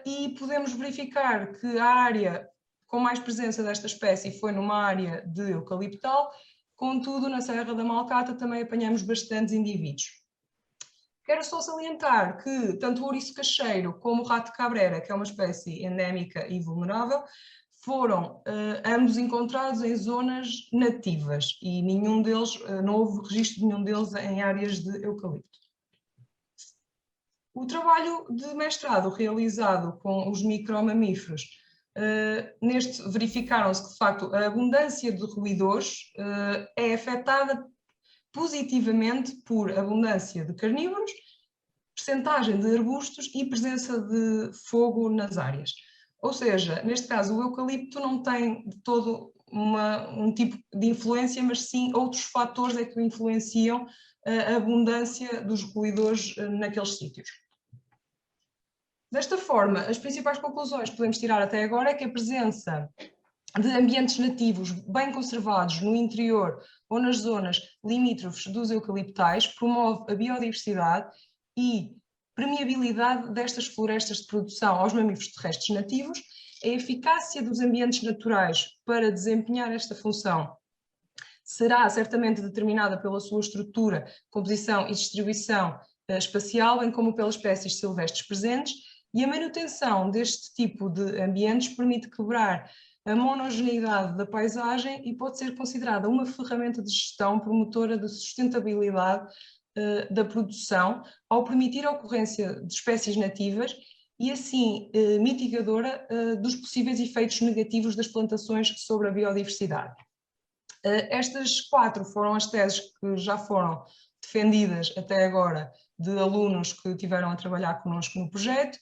e podemos verificar que a área com mais presença desta espécie foi numa área de eucaliptal. Contudo, na Serra da Malcata também apanhamos bastantes indivíduos. Quero só salientar que tanto o ouriço cacheiro como o rato cabreira, que é uma espécie endémica e vulnerável, foram ambos encontrados em zonas nativas e nenhum deles, não houve registro de nenhum deles em áreas de eucalipto. O trabalho de mestrado realizado com os micromamíferos, neste verificaram-se que, de facto, a abundância de roedores é afetada positivamente por abundância de carnívoros, percentagem de arbustos e presença de fogo nas áreas. Ou seja, neste caso, o eucalipto não tem de todo um tipo de influência, mas sim outros fatores é que influenciam a abundância dos roedores naqueles sítios. Desta forma, as principais conclusões que podemos tirar até agora é que a presença de ambientes nativos bem conservados no interior ou nas zonas limítrofes dos eucaliptais promove a biodiversidade e permeabilidade destas florestas de produção aos mamíferos terrestres nativos. A eficácia dos ambientes naturais para desempenhar esta função será certamente determinada pela sua estrutura, composição e distribuição espacial, bem como pelas espécies silvestres presentes, e a manutenção deste tipo de ambientes permite quebrar a monogeneidade da paisagem e pode ser considerada uma ferramenta de gestão promotora de sustentabilidade da produção, ao permitir a ocorrência de espécies nativas e assim mitigadora dos possíveis efeitos negativos das plantações sobre a biodiversidade. Estas 4 foram as teses que já foram defendidas até agora de alunos que tiveram a trabalhar connosco no projeto.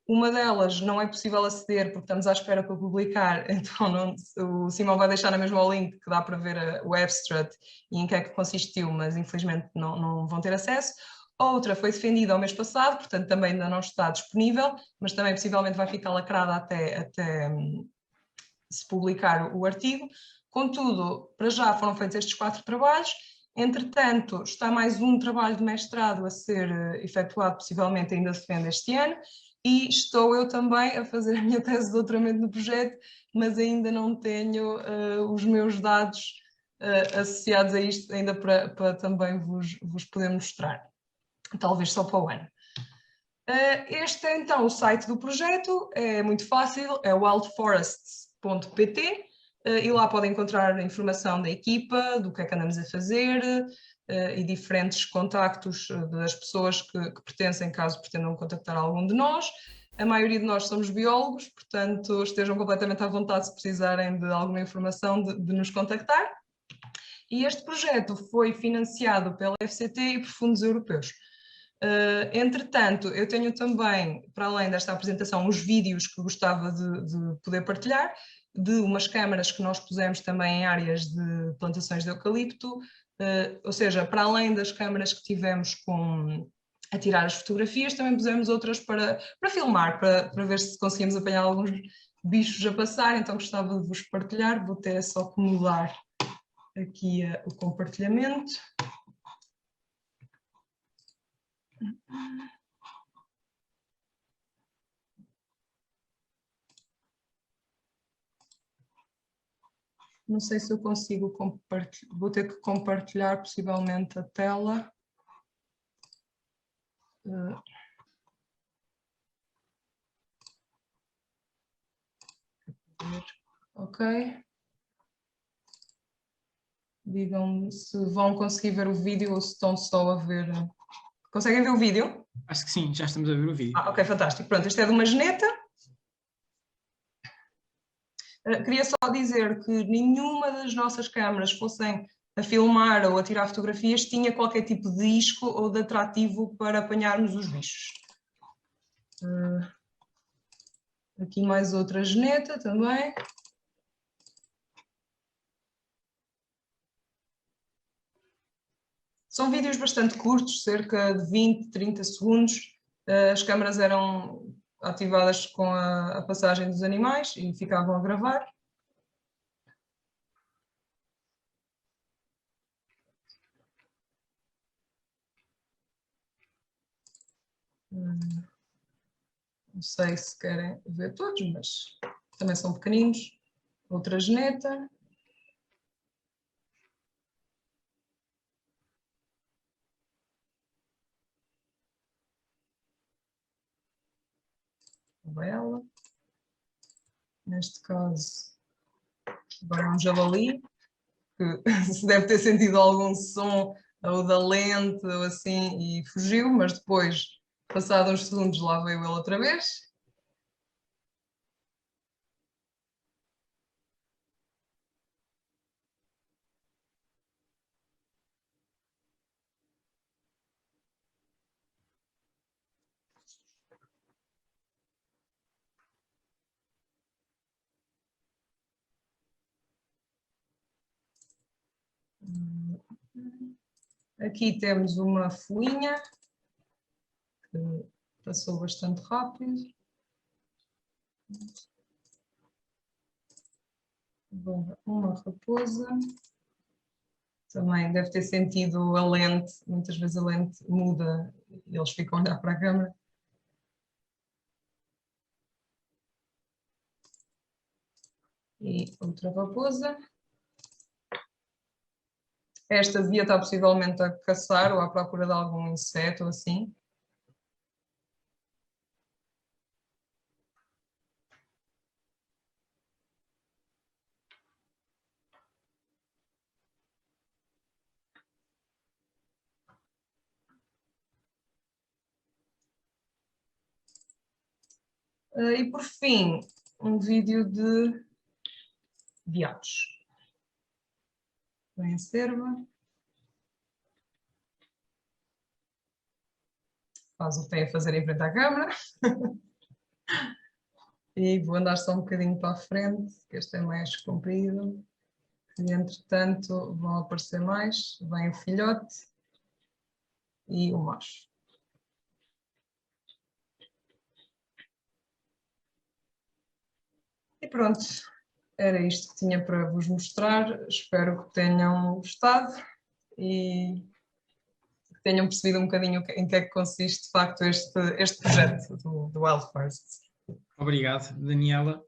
Uma delas não é possível aceder porque estamos à espera para publicar, então o Simão vai deixar na mesma o link que dá para ver o abstract e em que é que consistiu, mas infelizmente não vão ter acesso. Outra foi defendida ao mês passado, portanto também ainda não está disponível, mas também possivelmente vai ficar lacrada até se publicar o artigo. Contudo, para já foram feitos estes 4 trabalhos. Entretanto, está mais um trabalho de mestrado a ser efetuado, possivelmente ainda se defende este ano, e estou eu também a fazer a minha tese de doutoramento no projeto, mas ainda não tenho os meus dados associados a isto, ainda para também vos poder mostrar, talvez só para o ano. Este é então o site do projeto, é muito fácil, é wildforests.pt, e lá podem encontrar a informação da equipa, do que é que andamos a fazer, e diferentes contactos das pessoas que pertencem, caso pretendam contactar algum de nós. A maioria de nós somos biólogos, portanto estejam completamente à vontade se precisarem de alguma informação de nos contactar. E este projeto foi financiado pela FCT e por fundos europeus. Entretanto, eu tenho também, para além desta apresentação, os vídeos que gostava de poder partilhar, de umas câmaras que nós pusemos também em áreas de plantações de eucalipto, ou seja, para além das câmaras que tivemos a tirar as fotografias, também pusemos outras para filmar, para ver se conseguimos apanhar alguns bichos a passar, então gostava de vos partilhar, vou ter só que mudar aqui o compartilhamento. Não sei se eu consigo compartilhar, vou ter que compartilhar possivelmente a tela. Ok. Digam-me se vão conseguir ver o vídeo ou se estão só a ver. Conseguem ver o vídeo? Acho que sim, já estamos a ver o vídeo. Ok, fantástico. Pronto, este é de uma geneta. Queria só dizer que nenhuma das nossas câmaras fossem a filmar ou a tirar fotografias tinha qualquer tipo de isco ou de atrativo para apanharmos os bichos. Aqui mais outra geneta também. São vídeos bastante curtos, cerca de 20, 30 segundos. As câmaras eram ativadas com a passagem dos animais e ficavam a gravar. Não sei se querem ver todos, mas também são pequeninos. Outra geneta. Ela. Neste caso, agora é um javali, que se deve ter sentido algum som ou da lente ou assim e fugiu, mas depois, passados uns segundos, lá veio ele outra vez. Aqui temos uma fuinha, que passou bastante rápido. Uma raposa. Também deve ter sentido a lente, muitas vezes a lente muda e eles ficam a olhar para a câmera. E outra raposa. Esta devia estar possivelmente a caçar ou à procura de algum inseto ou assim. E por fim, um vídeo de veados. Vem a cerva. Faz o que tem a fazer em frente à câmara. E vou andar só um bocadinho para a frente, que este é mais comprido. E entretanto vão aparecer mais. Vem o filhote e o macho. E pronto, era isto que tinha para vos mostrar. Espero que tenham gostado e que tenham percebido um bocadinho em que é que consiste de facto este projeto do Wildfirst. Obrigado, Daniela.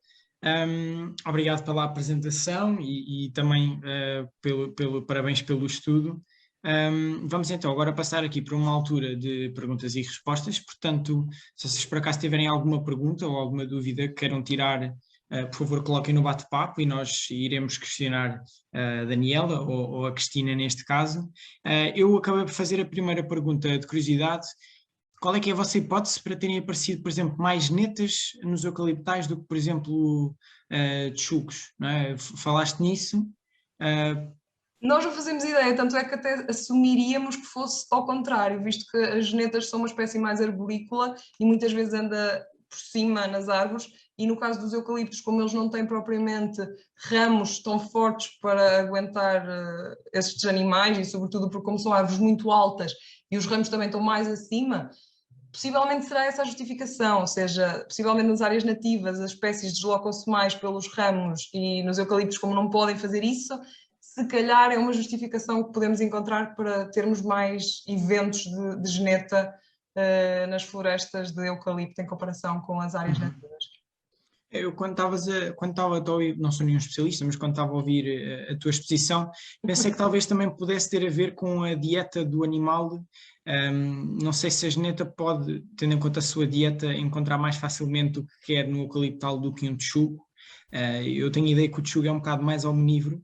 Obrigado pela apresentação e também parabéns pelo estudo. Vamos então agora passar aqui para uma altura de perguntas e respostas, portanto, se vocês por acaso tiverem alguma pergunta ou alguma dúvida que queiram tirar, por favor coloquem no bate-papo e nós iremos questionar a Daniela ou a Cristina neste caso. Eu acabei por fazer a primeira pergunta de curiosidade. Qual é que é a vossa hipótese para terem aparecido, por exemplo, mais netas nos eucaliptais do que, por exemplo, tchucos? Não é? Falaste nisso. Nós não fazemos ideia, tanto é que até assumiríamos que fosse ao contrário, visto que as genetas são uma espécie mais arborícola e muitas vezes anda por cima nas árvores, e no caso dos eucaliptos, como eles não têm propriamente ramos tão fortes para aguentar estes animais, e sobretudo porque como são árvores muito altas e os ramos também estão mais acima, possivelmente será essa a justificação, ou seja, possivelmente nas áreas nativas as espécies deslocam-se mais pelos ramos e nos eucaliptos, como não podem fazer isso, se calhar é uma justificação que podemos encontrar para termos mais eventos de geneta nas florestas de eucalipto em comparação com as áreas nativas. Eu quando estava a ouvir, não sou nenhum especialista, mas quando estava a ouvir a tua exposição, pensei que talvez também pudesse ter a ver com a dieta do animal. Não sei se a geneta pode, tendo em conta a sua dieta, encontrar mais facilmente o que quer no eucaliptal do que um texugo. Eu tenho a ideia que o texugo é um bocado mais omnívoro,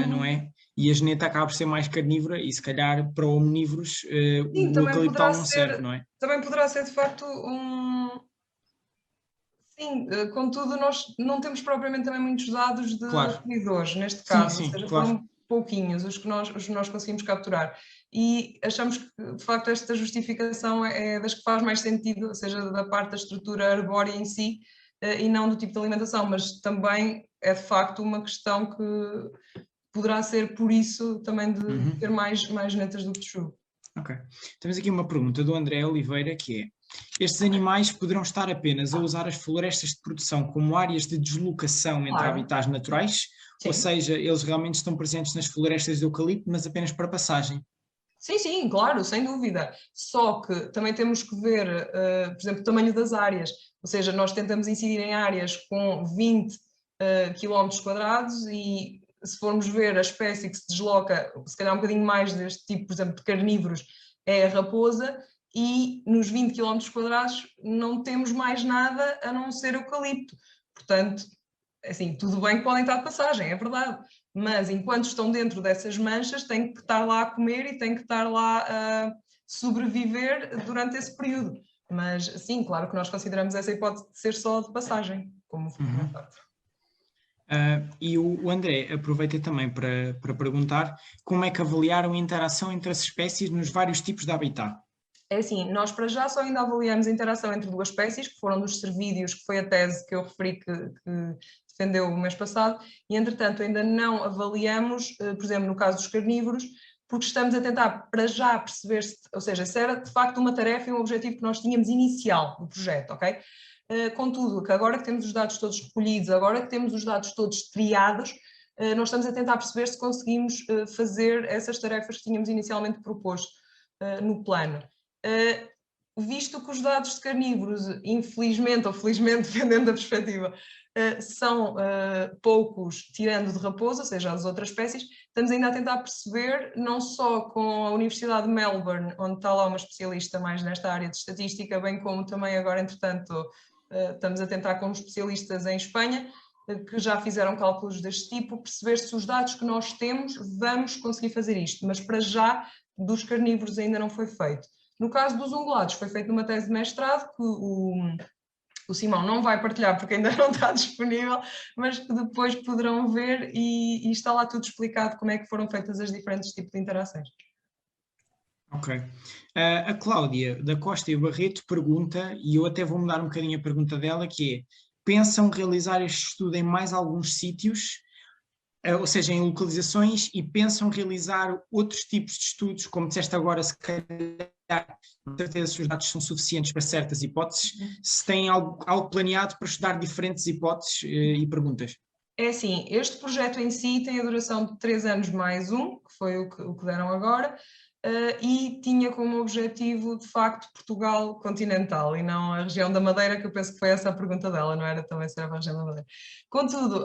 não é? E a geneta acaba por ser mais carnívora e se calhar para omnívoros Sim, o eucaliptal não serve, não é? Também poderá ser de facto Sim, contudo nós não temos propriamente também muitos dados de consumidores, neste caso, sim, ou seja, claro. foram pouquinhos os que nós conseguimos capturar. E achamos que, de facto, esta justificação é das que faz mais sentido, ou seja, da parte da estrutura arbórea em si, e não do tipo de alimentação, mas também é de facto uma questão que poderá ser por isso também de ter mais genetas do que texugo. Ok. Temos aqui uma pergunta do André Oliveira que é: estes animais poderão estar apenas a usar as florestas de produção como áreas de deslocação entre habitats naturais? Sim. Ou seja, eles realmente estão presentes nas florestas de eucalipto, mas apenas para passagem? Sim, claro, sem dúvida. Só que também temos que ver, por exemplo, o tamanho das áreas. Ou seja, nós tentamos incidir em áreas com 20 km² e se formos ver a espécie que se desloca, se calhar um bocadinho mais deste tipo, por exemplo, de carnívoros, é a raposa, e nos 20 km² não temos mais nada a não ser eucalipto. Portanto, assim, tudo bem que podem estar de passagem, é verdade, mas enquanto estão dentro dessas manchas têm que estar lá a comer e têm que estar lá a sobreviver durante esse período. Mas sim, claro que nós consideramos essa hipótese de ser só de passagem, como foi comentado. E o André aproveita também para perguntar como é que avaliaram a interação entre as espécies nos vários tipos de habitat. É assim, nós para já só ainda avaliamos a interação entre duas espécies, que foram dos cervídeos, que foi a tese que eu referi que defendeu o mês passado, e entretanto ainda não avaliamos, por exemplo, no caso dos carnívoros, porque estamos a tentar para já perceber, ou seja, se era de facto uma tarefa e um objetivo que nós tínhamos inicial do projeto, ok? Contudo, que agora que temos os dados todos recolhidos, agora que temos os dados todos triados, nós estamos a tentar perceber se conseguimos fazer essas tarefas que tínhamos inicialmente proposto no plano. Visto que os dados de carnívoros, infelizmente ou felizmente, dependendo da perspectiva, são poucos, tirando de raposa, ou seja, as outras espécies, estamos ainda a tentar perceber, não só com a Universidade de Melbourne, onde está lá uma especialista mais nesta área de estatística, bem como também agora, entretanto, estamos a tentar com especialistas em Espanha, que já fizeram cálculos deste tipo, perceber se os dados que nós temos vamos conseguir fazer isto, mas para já dos carnívoros ainda não foi feito. No caso dos ungulados, foi feita uma tese de mestrado que o Simão não vai partilhar porque ainda não está disponível, mas que depois poderão ver e está lá tudo explicado como é que foram feitas as diferentes tipos de interações. Ok. A Cláudia da Costa e Barreto pergunta, e eu até vou mudar um bocadinho a pergunta dela, que é: pensam realizar este estudo em mais alguns sítios, ou seja, em localizações, e pensam realizar outros tipos de estudos, como disseste agora, se calhar, com certeza se os dados são suficientes para certas hipóteses, se têm algo planeado para estudar diferentes hipóteses e perguntas? É assim, este projeto em si tem a duração de 3 anos mais um, que foi o que deram agora, e tinha como objetivo, de facto, Portugal continental e não a região da Madeira, que eu penso que foi essa a pergunta dela, não era também se era a região da Madeira. Contudo,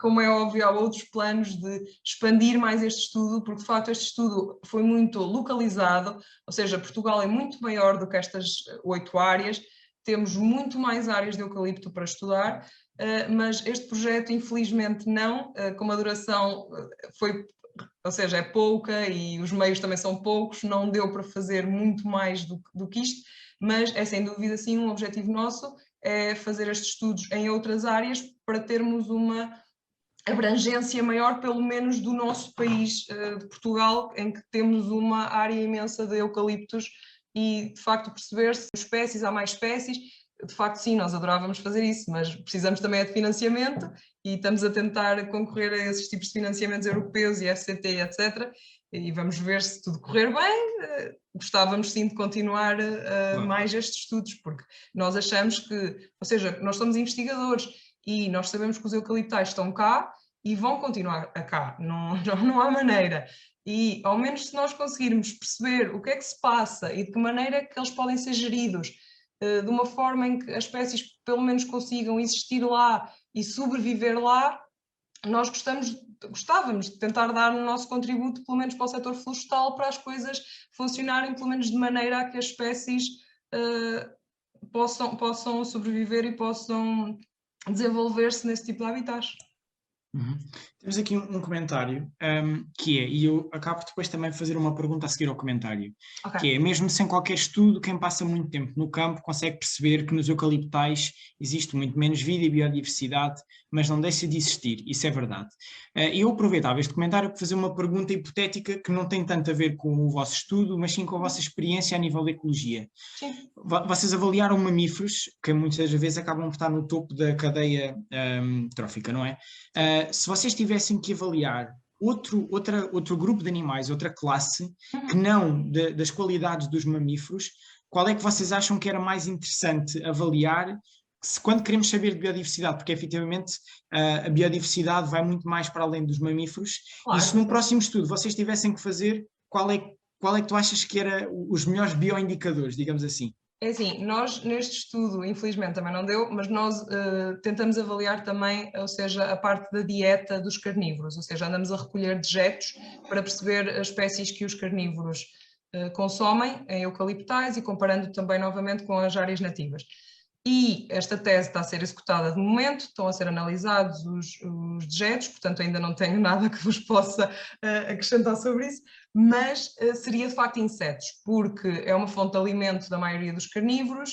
como é óbvio, há outros planos de expandir mais este estudo, porque de facto este estudo foi muito localizado, ou seja, Portugal é muito maior do que estas 8 áreas, temos muito mais áreas de eucalipto para estudar, mas este projeto infelizmente não, como a duração foi, ou seja, é pouca e os meios também são poucos, não deu para fazer muito mais do que isto, mas é sem dúvida sim um objetivo nosso, é fazer estes estudos em outras áreas para termos uma abrangência maior, pelo menos do nosso país, de Portugal, em que temos uma área imensa de eucaliptos e, de facto, perceber-se espécies, há mais espécies. De facto, sim, nós adorávamos fazer isso, mas precisamos também de financiamento e estamos a tentar concorrer a esses tipos de financiamentos europeus e FCT, etc. E vamos ver se tudo correr bem. Gostávamos sim de continuar mais estes estudos, porque nós achamos que, ou seja, nós somos investigadores e nós sabemos que os eucaliptais estão cá e vão continuar cá, não há maneira. E ao menos se nós conseguirmos perceber o que é que se passa e de que maneira é que eles podem ser geridos, de uma forma em que as espécies pelo menos consigam existir lá e sobreviver lá, nós gostávamos de tentar dar o nosso contributo, pelo menos para o setor florestal, para as coisas funcionarem, pelo menos de maneira a que as espécies possam sobreviver e possam desenvolver-se nesse tipo de habitats. Temos aqui um comentário que é, e eu acabo depois também de fazer uma pergunta a seguir ao comentário, que é, mesmo sem qualquer estudo, quem passa muito tempo no campo consegue perceber que nos eucaliptais existe muito menos vida e biodiversidade, mas não deixa de existir, isso é verdade. Eu aproveitava este comentário para fazer uma pergunta hipotética que não tem tanto a ver com o vosso estudo, mas sim com a vossa experiência a nível de ecologia. Sim. Vocês avaliaram mamíferos, que muitas vezes acabam por estar no topo da cadeia trófica, não é? Se vocês tivessem que avaliar outro grupo de animais, outra classe, que não das qualidades dos mamíferos, qual é que vocês acham que era mais interessante avaliar quando queremos saber de biodiversidade? Porque efetivamente a biodiversidade vai muito mais para além dos mamíferos. Claro. E se num próximo estudo vocês tivessem que fazer, qual é que tu achas que era os melhores bioindicadores, digamos assim? É assim, nós neste estudo, infelizmente também não deu, mas nós tentamos avaliar também, ou seja, a parte da dieta dos carnívoros, ou seja, andamos a recolher dejetos para perceber as espécies que os carnívoros consomem em eucaliptais e comparando também novamente com as áreas nativas. E esta tese está a ser executada de momento, estão a ser analisados os dejetos, portanto ainda não tenho nada que vos possa acrescentar sobre isso, mas seria de facto insetos, porque é uma fonte de alimento da maioria dos carnívoros,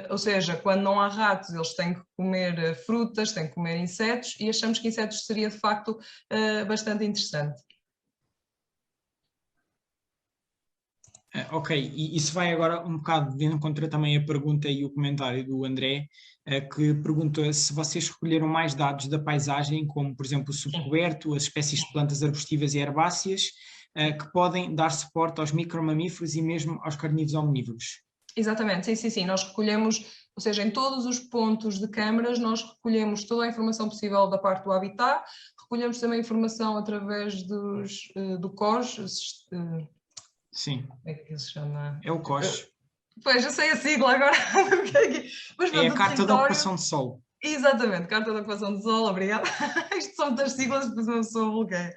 ou seja, quando não há ratos eles têm que comer frutas, têm que comer insetos, e achamos que insetos seria de facto bastante interessante. Ok, e isso vai agora um bocado de encontro também a pergunta e o comentário do André, que pergunta se vocês recolheram mais dados da paisagem, como por exemplo o subcoberto, as espécies de plantas arbustivas e herbáceas, que podem dar suporte aos micromamíferos e mesmo aos carnívoros omnívoros. Exatamente, sim, nós recolhemos, ou seja, em todos os pontos de câmaras nós recolhemos toda a informação possível da parte do habitat, recolhemos também informação através do COS, sim. Como é que se chama? É o COS. Pois, eu sei a sigla agora. Mas, é a Carta da Ocupação de Solo. Exatamente, Carta da Ocupação de Solo, obrigada. Isto são muitas siglas, depois uma pessoa bloqueia.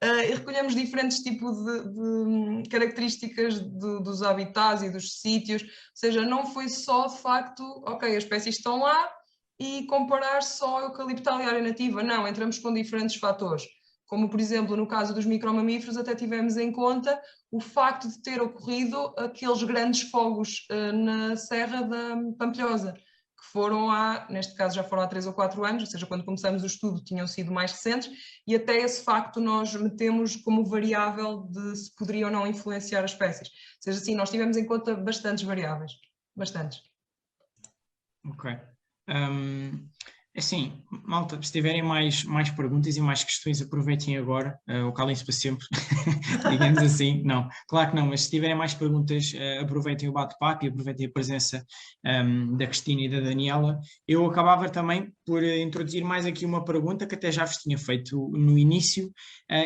E recolhemos diferentes tipos de características dos habitats e dos sítios, ou seja, não foi só de facto, ok, as espécies estão lá e comparar só eucaliptal e área nativa, não, entramos com diferentes fatores. Como, por exemplo, no caso dos micromamíferos, até tivemos em conta o facto de ter ocorrido aqueles grandes fogos na Serra da Pampilhosa, que foram neste caso já foram há 3 ou 4 anos, ou seja, quando começamos o estudo tinham sido mais recentes, e até esse facto nós metemos como variável de se poderia ou não influenciar as espécies. Ou seja, sim, nós tivemos em conta bastantes variáveis, bastantes. Ok. Assim, malta, se tiverem mais perguntas e mais questões, aproveitem agora, ou calem-se para sempre, digamos assim. Não, claro que não, mas se tiverem mais perguntas, aproveitem o bate-papo e aproveitem a presença da Cristina e da Daniela. Eu acabava também por introduzir mais aqui uma pergunta que até já vos tinha feito no início,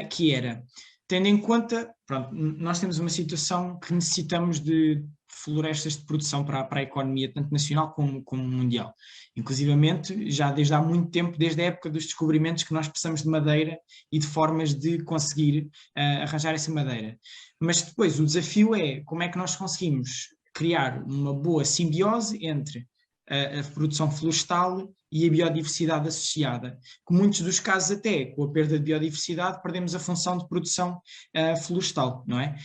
que era, tendo em conta, pronto, nós temos uma situação que necessitamos de florestas de produção para a economia, tanto nacional como mundial. Inclusivamente, já desde há muito tempo, desde a época dos descobrimentos, que nós precisamos de madeira e de formas de conseguir arranjar essa madeira. Mas depois o desafio é como é que nós conseguimos criar uma boa simbiose entre a produção florestal e a biodiversidade associada, que muitos dos casos até, com a perda de biodiversidade, perdemos a função de produção florestal, não é?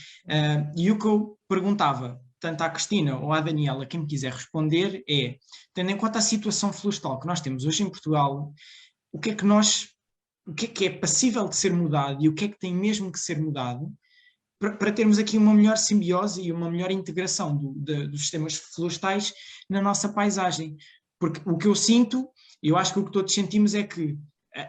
E o que eu perguntava, tanto à Cristina ou à Daniela, quem me quiser responder, é, tendo em conta a situação florestal que nós temos hoje em Portugal, o que é que nós o que é passível de ser mudado e o que é que tem mesmo que ser mudado, para termos aqui uma melhor simbiose e uma melhor integração dos sistemas florestais na nossa paisagem. Porque o que eu sinto, eu acho que o que todos sentimos é que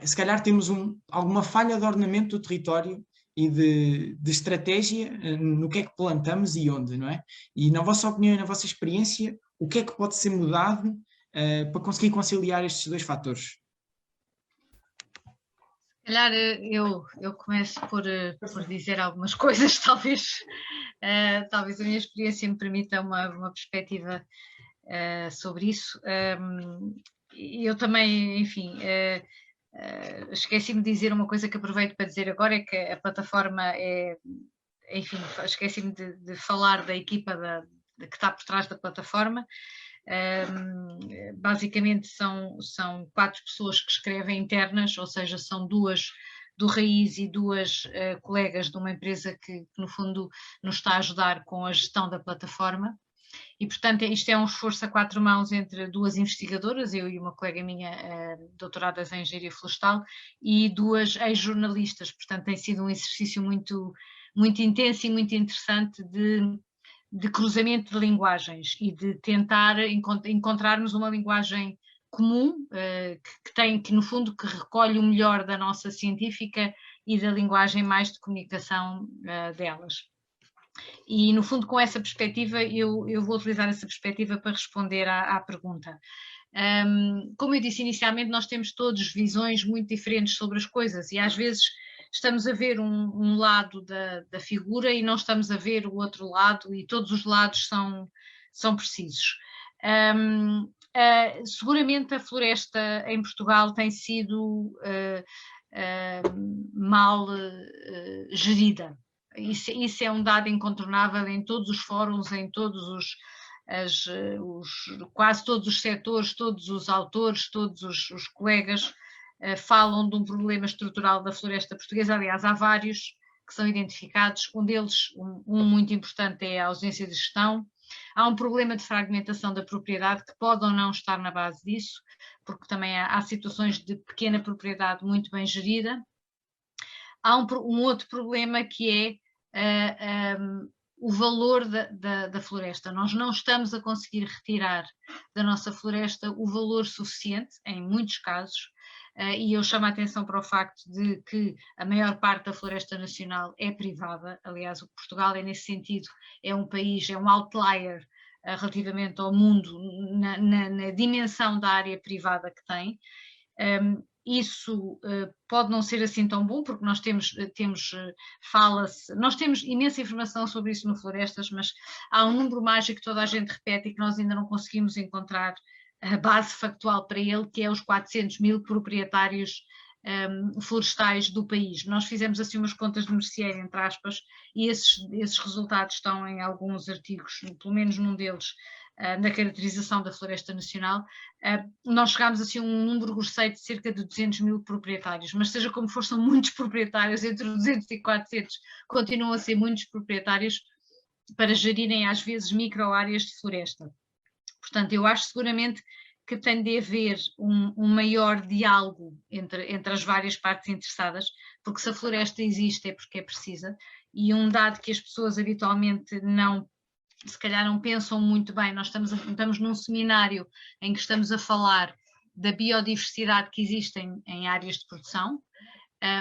se calhar temos alguma falha de ordenamento do território e de estratégia no que é que plantamos e onde, não é? E na vossa opinião e na vossa experiência, o que é que pode ser mudado para conseguir conciliar estes dois fatores? Se calhar eu começo por dizer algumas coisas, talvez a minha experiência me permita uma perspectiva sobre isso. Eu também, enfim, esqueci-me de dizer uma coisa que aproveito para dizer agora, é que a plataforma enfim, esqueci-me de falar da equipa que está por trás da plataforma. Basicamente são 4 pessoas que escrevem internas, ou seja, são 2 do Raiz e 2 colegas de uma empresa que no fundo nos está a ajudar com a gestão da plataforma. E, portanto, isto é um esforço a 4 mãos entre 2 investigadoras, eu e uma colega minha, doutoradas em Engenharia Florestal, e 2 ex-jornalistas. Portanto, tem sido um exercício muito, muito intenso e muito interessante de cruzamento de linguagens e de tentar encontrarmos uma linguagem comum que no fundo que recolhe o melhor da nossa científica e da linguagem mais de comunicação delas. E no fundo com essa perspectiva eu vou utilizar essa perspectiva para responder à pergunta. Como eu disse inicialmente, nós temos todos visões muito diferentes sobre as coisas e às vezes estamos a ver um lado da figura e não estamos a ver o outro lado, e todos os lados são precisos. Seguramente a floresta em Portugal tem sido mal gerida. Isso é um dado incontornável em todos os fóruns, em todos quase todos os setores, todos os autores, todos os colegas falam de um problema estrutural da floresta portuguesa. Aliás, há vários que são identificados. Um deles, um muito importante, é a ausência de gestão. Há um problema de fragmentação da propriedade que pode ou não estar na base disso, porque também há situações de pequena propriedade muito bem gerida. Há um outro problema que é o valor da floresta. Nós não estamos a conseguir retirar da nossa floresta o valor suficiente, em muitos casos, e eu chamo a atenção para o facto de que a maior parte da floresta nacional é privada. Aliás, o Portugal nesse sentido é um país, é um outlier relativamente ao mundo na dimensão da área privada que tem. Isso pode não ser assim tão bom, porque nós temos imensa informação sobre isso no Florestas, mas há um número mágico que toda a gente repete e que nós ainda não conseguimos encontrar a base factual para ele, que é os 400.000 proprietários florestais do país. Nós fizemos assim umas contas de mercearia, entre aspas, e esses resultados estão em alguns artigos, pelo menos num deles, na caracterização da floresta nacional. Nós chegámos assim a um número grosseiro de cerca de 200.000 proprietários, mas seja como for, são muitos proprietários, entre 200 e 400 continuam a ser muitos proprietários para gerirem às vezes micro-áreas de floresta. Portanto, eu acho seguramente que tem de haver um maior diálogo entre as várias partes interessadas, porque se a floresta existe é porque é precisa, e um dado que as pessoas habitualmente se calhar não pensam muito bem, nós estamos num seminário em que estamos a falar da biodiversidade que existe em áreas de produção,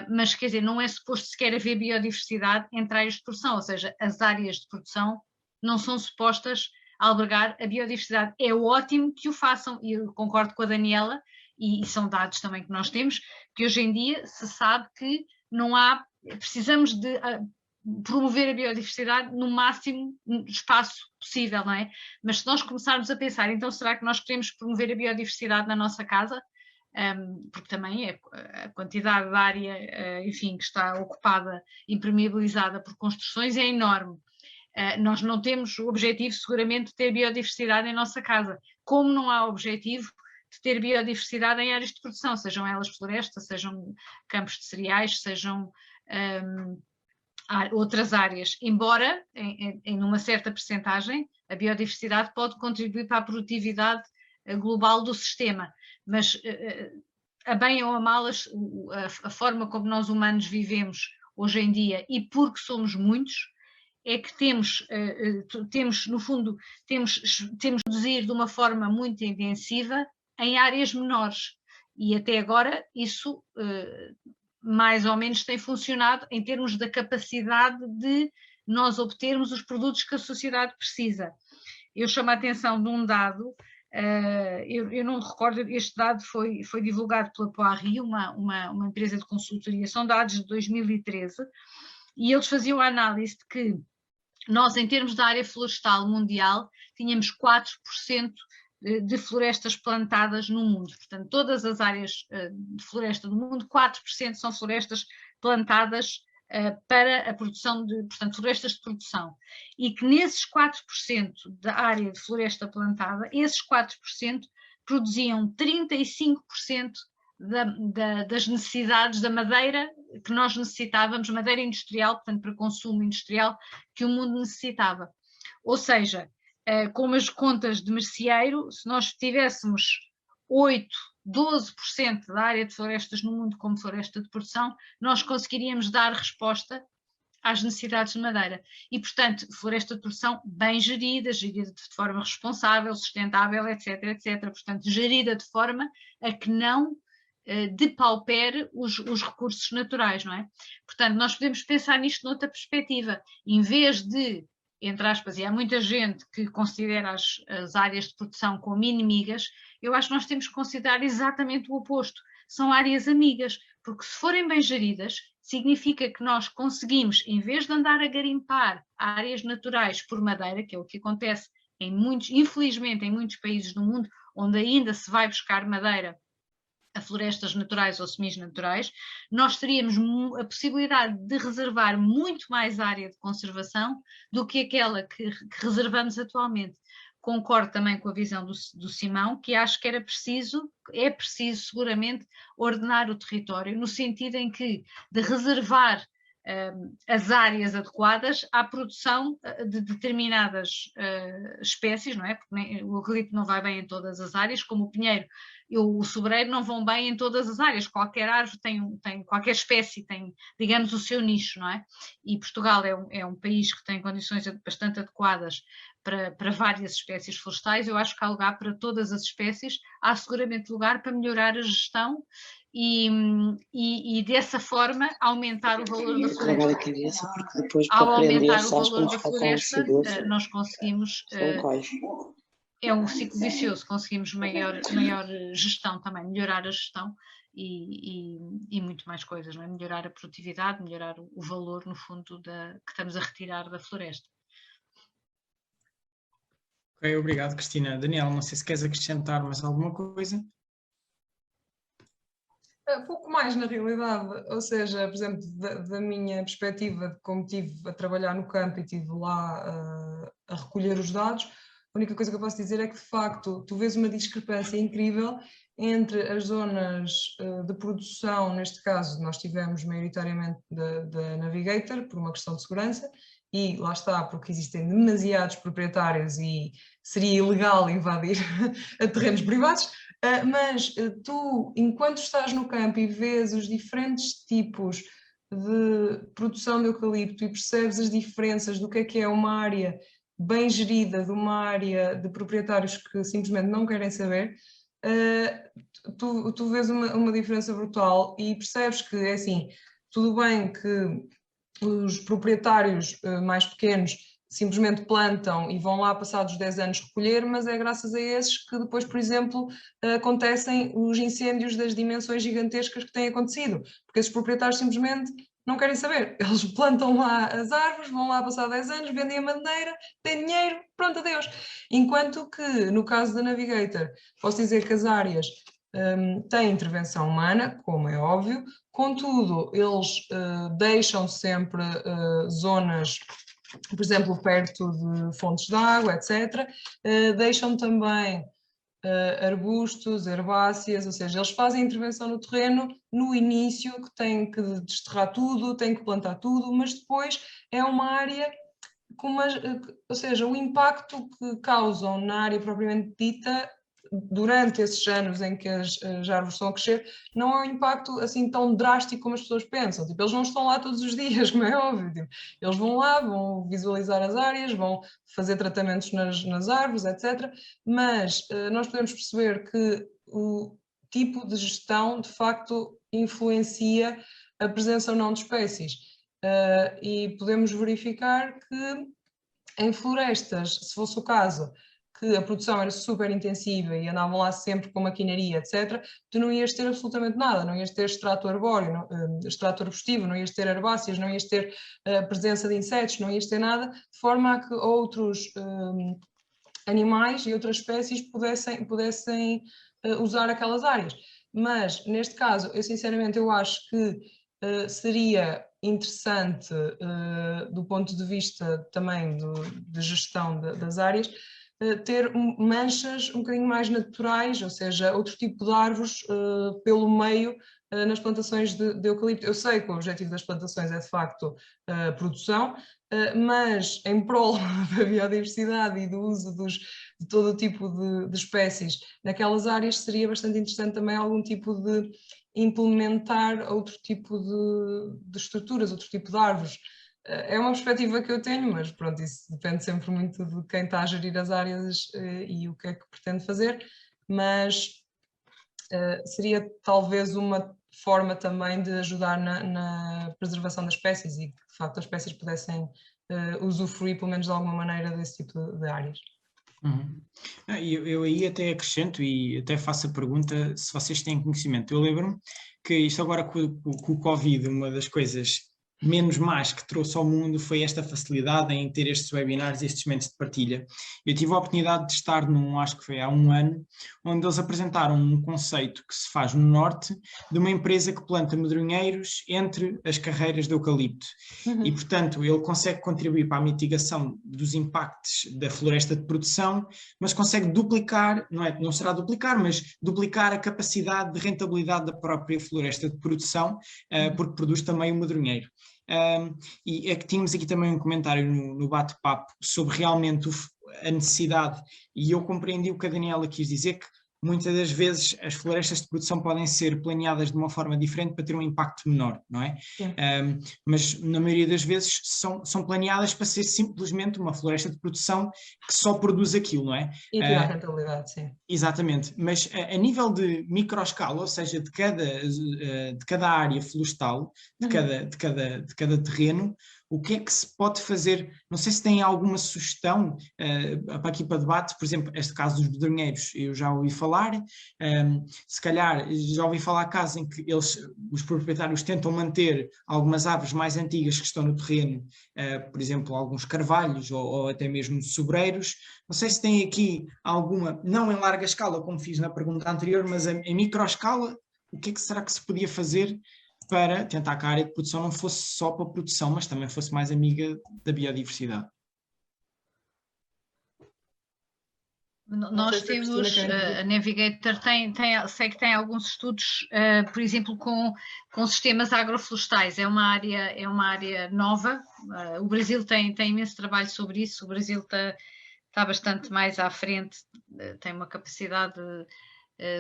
mas quer dizer, não é suposto sequer haver biodiversidade entre áreas de produção, ou seja, as áreas de produção não são supostas albergar a biodiversidade. É ótimo que o façam, e eu concordo com a Daniela, e são dados também que nós temos, que hoje em dia se sabe que precisamos de promover a biodiversidade no máximo espaço possível, não é? Mas se nós começarmos a pensar, então será que nós queremos promover a biodiversidade na nossa casa? Porque também a quantidade de área, enfim, que está ocupada, impermeabilizada por construções é enorme. Nós não temos o objetivo, seguramente, de ter biodiversidade em nossa casa, como não há objetivo de ter biodiversidade em áreas de produção, sejam elas florestas, sejam campos de cereais, sejam outras áreas, embora em uma certa percentagem a biodiversidade pode contribuir para a produtividade global do sistema, mas a bem ou a malas, a forma como nós humanos vivemos hoje em dia, e porque somos muitos, é que temos no fundo, temos de reduzir de uma forma muito intensiva em áreas menores. E até agora isso mais ou menos tem funcionado em termos da capacidade de nós obtermos os produtos que a sociedade precisa. Eu chamo a atenção de um dado, eu não me recordo, este dado foi divulgado pela Poirri, uma empresa de consultoria, são dados de 2013, e eles faziam a análise de que nós, em termos da área florestal mundial, tínhamos 4% de florestas plantadas no mundo. Portanto, todas as áreas de floresta do mundo, 4% são florestas plantadas para a produção de, portanto, florestas de produção. E que nesses 4% da área de floresta plantada, esses 4% produziam 35% das necessidades da madeira que nós necessitávamos, madeira industrial, portanto, para consumo industrial, que o mundo necessitava. Ou seja, com as contas de merceeiro, se nós tivéssemos 8, 12% da área de florestas no mundo como floresta de produção, nós conseguiríamos dar resposta às necessidades de madeira. E, portanto, floresta de produção bem gerida, gerida de forma responsável, sustentável, etc, etc. Portanto, gerida de forma a que não depaupere os recursos naturais, não é? Portanto, nós podemos pensar nisto noutra perspectiva. Em vez de, entre aspas, e há muita gente que considera as áreas de produção como inimigas, eu acho que nós temos que considerar exatamente o oposto. São áreas amigas, porque se forem bem geridas, significa que nós conseguimos, em vez de andar a garimpar áreas naturais por madeira, que é o que acontece infelizmente, em muitos países do mundo, onde ainda se vai buscar madeira a florestas naturais ou semis-naturais, nós teríamos a possibilidade de reservar muito mais área de conservação do que aquela que reservamos atualmente. Concordo também com a visão do Simão, que acho que é preciso seguramente ordenar o território, no sentido em que de reservar as áreas adequadas à produção de determinadas espécies, não é? Porque o eucalipto não vai bem em todas as áreas, como o pinheiro e o sobreiro não vão bem em todas as áreas. Qualquer árvore qualquer espécie tem, digamos, o seu nicho, não é? E Portugal é um país que tem condições bastante adequadas para várias espécies florestais. Eu acho que há lugar para todas as espécies, há seguramente lugar para melhorar a gestão e dessa forma aumentar o valor da floresta. Ao aumentar o valor da floresta, nós conseguimos, é um ciclo vicioso, conseguimos maior gestão também, melhorar a gestão e muito mais coisas, não é? Melhorar a produtividade, melhorar o valor, no fundo, que estamos a retirar da floresta. Ok, obrigado, Cristina. Daniel, não sei se queres acrescentar mais alguma coisa. Pouco mais, na realidade, ou seja, por exemplo, da minha perspectiva, de como estive a trabalhar no campo e estive lá a recolher os dados, a única coisa que eu posso dizer é que, de facto, tu vês uma discrepância incrível entre as zonas de produção, neste caso nós tivemos maioritariamente da Navigator, por uma questão de segurança, e lá está, porque existem demasiados proprietários e seria ilegal invadir a terrenos privados, mas tu, enquanto estás no campo e vês os diferentes tipos de produção de eucalipto e percebes as diferenças do que é uma área bem gerida de uma área de proprietários que simplesmente não querem saber, tu vês uma diferença brutal e percebes que, é assim, tudo bem que os proprietários mais pequenos simplesmente plantam e vão lá passados 10 anos recolher, mas é graças a esses que depois, por exemplo, acontecem os incêndios das dimensões gigantescas que têm acontecido, porque esses proprietários simplesmente não querem saber, eles plantam lá as árvores, vão lá passar 10 anos, vendem a madeira, têm dinheiro, pronto, adeus. Enquanto que, no caso da Navigator, posso dizer que as áreas têm intervenção humana, como é óbvio, contudo, eles deixam sempre zonas, por exemplo, perto de fontes de água, etc. Deixam também arbustos, herbáceas, ou seja, eles fazem intervenção no terreno no início, que têm que desterrar tudo, têm que plantar tudo, mas depois é uma área ou seja, o impacto que causam na área propriamente dita durante esses anos em que as árvores estão a crescer, não é um impacto assim tão drástico como as pessoas pensam. Tipo, eles não estão lá todos os dias, como é óbvio. Tipo, eles vão lá, vão visualizar as áreas, vão fazer tratamentos nas árvores, etc. Mas nós podemos perceber que o tipo de gestão, de facto, influencia a presença ou não de espécies. E podemos verificar que em florestas, se fosse o caso, que a produção era super intensiva e andavam lá sempre com maquinaria, etc., tu não ias ter absolutamente nada, não ias ter extrato arbóreo, extrato arbustivo, não ias ter herbáceas, não ias ter presença de insetos, não ias ter nada, de forma a que outros animais e outras espécies pudessem usar aquelas áreas. Mas, neste caso, eu sinceramente eu acho que seria interessante, do ponto de vista também de gestão das áreas, ter manchas um bocadinho mais naturais, ou seja, outro tipo de árvores pelo meio nas plantações de eucalipto. Eu sei que o objetivo das plantações é de facto a produção, mas em prol da biodiversidade e do uso de todo o tipo de espécies naquelas áreas, seria bastante interessante também algum tipo de implementar outro tipo de estruturas, outro tipo de árvores. É uma perspectiva que eu tenho, mas pronto, isso depende sempre muito de quem está a gerir as áreas e o que é que pretende fazer, mas seria talvez uma forma também de ajudar na preservação das espécies e que de facto as espécies pudessem usufruir pelo menos de alguma maneira desse tipo de áreas. Eu aí até acrescento e até faço a pergunta se vocês têm conhecimento. Eu lembro-me que isto agora com o Covid, uma das coisas menos más que trouxe ao mundo foi esta facilidade em ter estes webinars, estes momentos de partilha. Eu tive a oportunidade de estar acho que foi há um ano, onde eles apresentaram um conceito que se faz no norte de uma empresa que planta medronheiros entre as carreiras de eucalipto. E, portanto, ele consegue contribuir para a mitigação dos impactos da floresta de produção, mas consegue duplicar, não será duplicar, mas duplicar a capacidade de rentabilidade da própria floresta de produção, porque produz também o medronheiro. E é que tínhamos aqui também um comentário no bate-papo sobre realmente a necessidade, e eu compreendi o que a Daniela quis dizer, que muitas das vezes as florestas de produção podem ser planeadas de uma forma diferente para ter um impacto menor, não é? Mas na maioria das vezes são planeadas para ser simplesmente uma floresta de produção que só produz aquilo, não é? E tirar rentabilidade, sim. Exatamente, mas a nível de microescala, ou seja, de cada área florestal, de cada terreno, o que é que se pode fazer? Não sei se tem alguma sugestão para aqui para debate, por exemplo, este caso dos medronheiros, eu já ouvi falar, se calhar já ouvi falar casos em que os proprietários tentam manter algumas árvores mais antigas que estão no terreno, por exemplo, alguns carvalhos ou até mesmo sobreiros. Não sei se tem aqui alguma, não em larga escala, como fiz na pergunta anterior, mas em micro escala, o que é que será que se podia fazer para tentar que a área de produção não fosse só para a produção, mas também fosse mais amiga da biodiversidade? Nós temos, a Navigator sei que tem alguns estudos, por exemplo, com sistemas agroflorestais. É uma área nova. O Brasil tem imenso trabalho sobre isso. O Brasil está bastante mais à frente, tem uma capacidade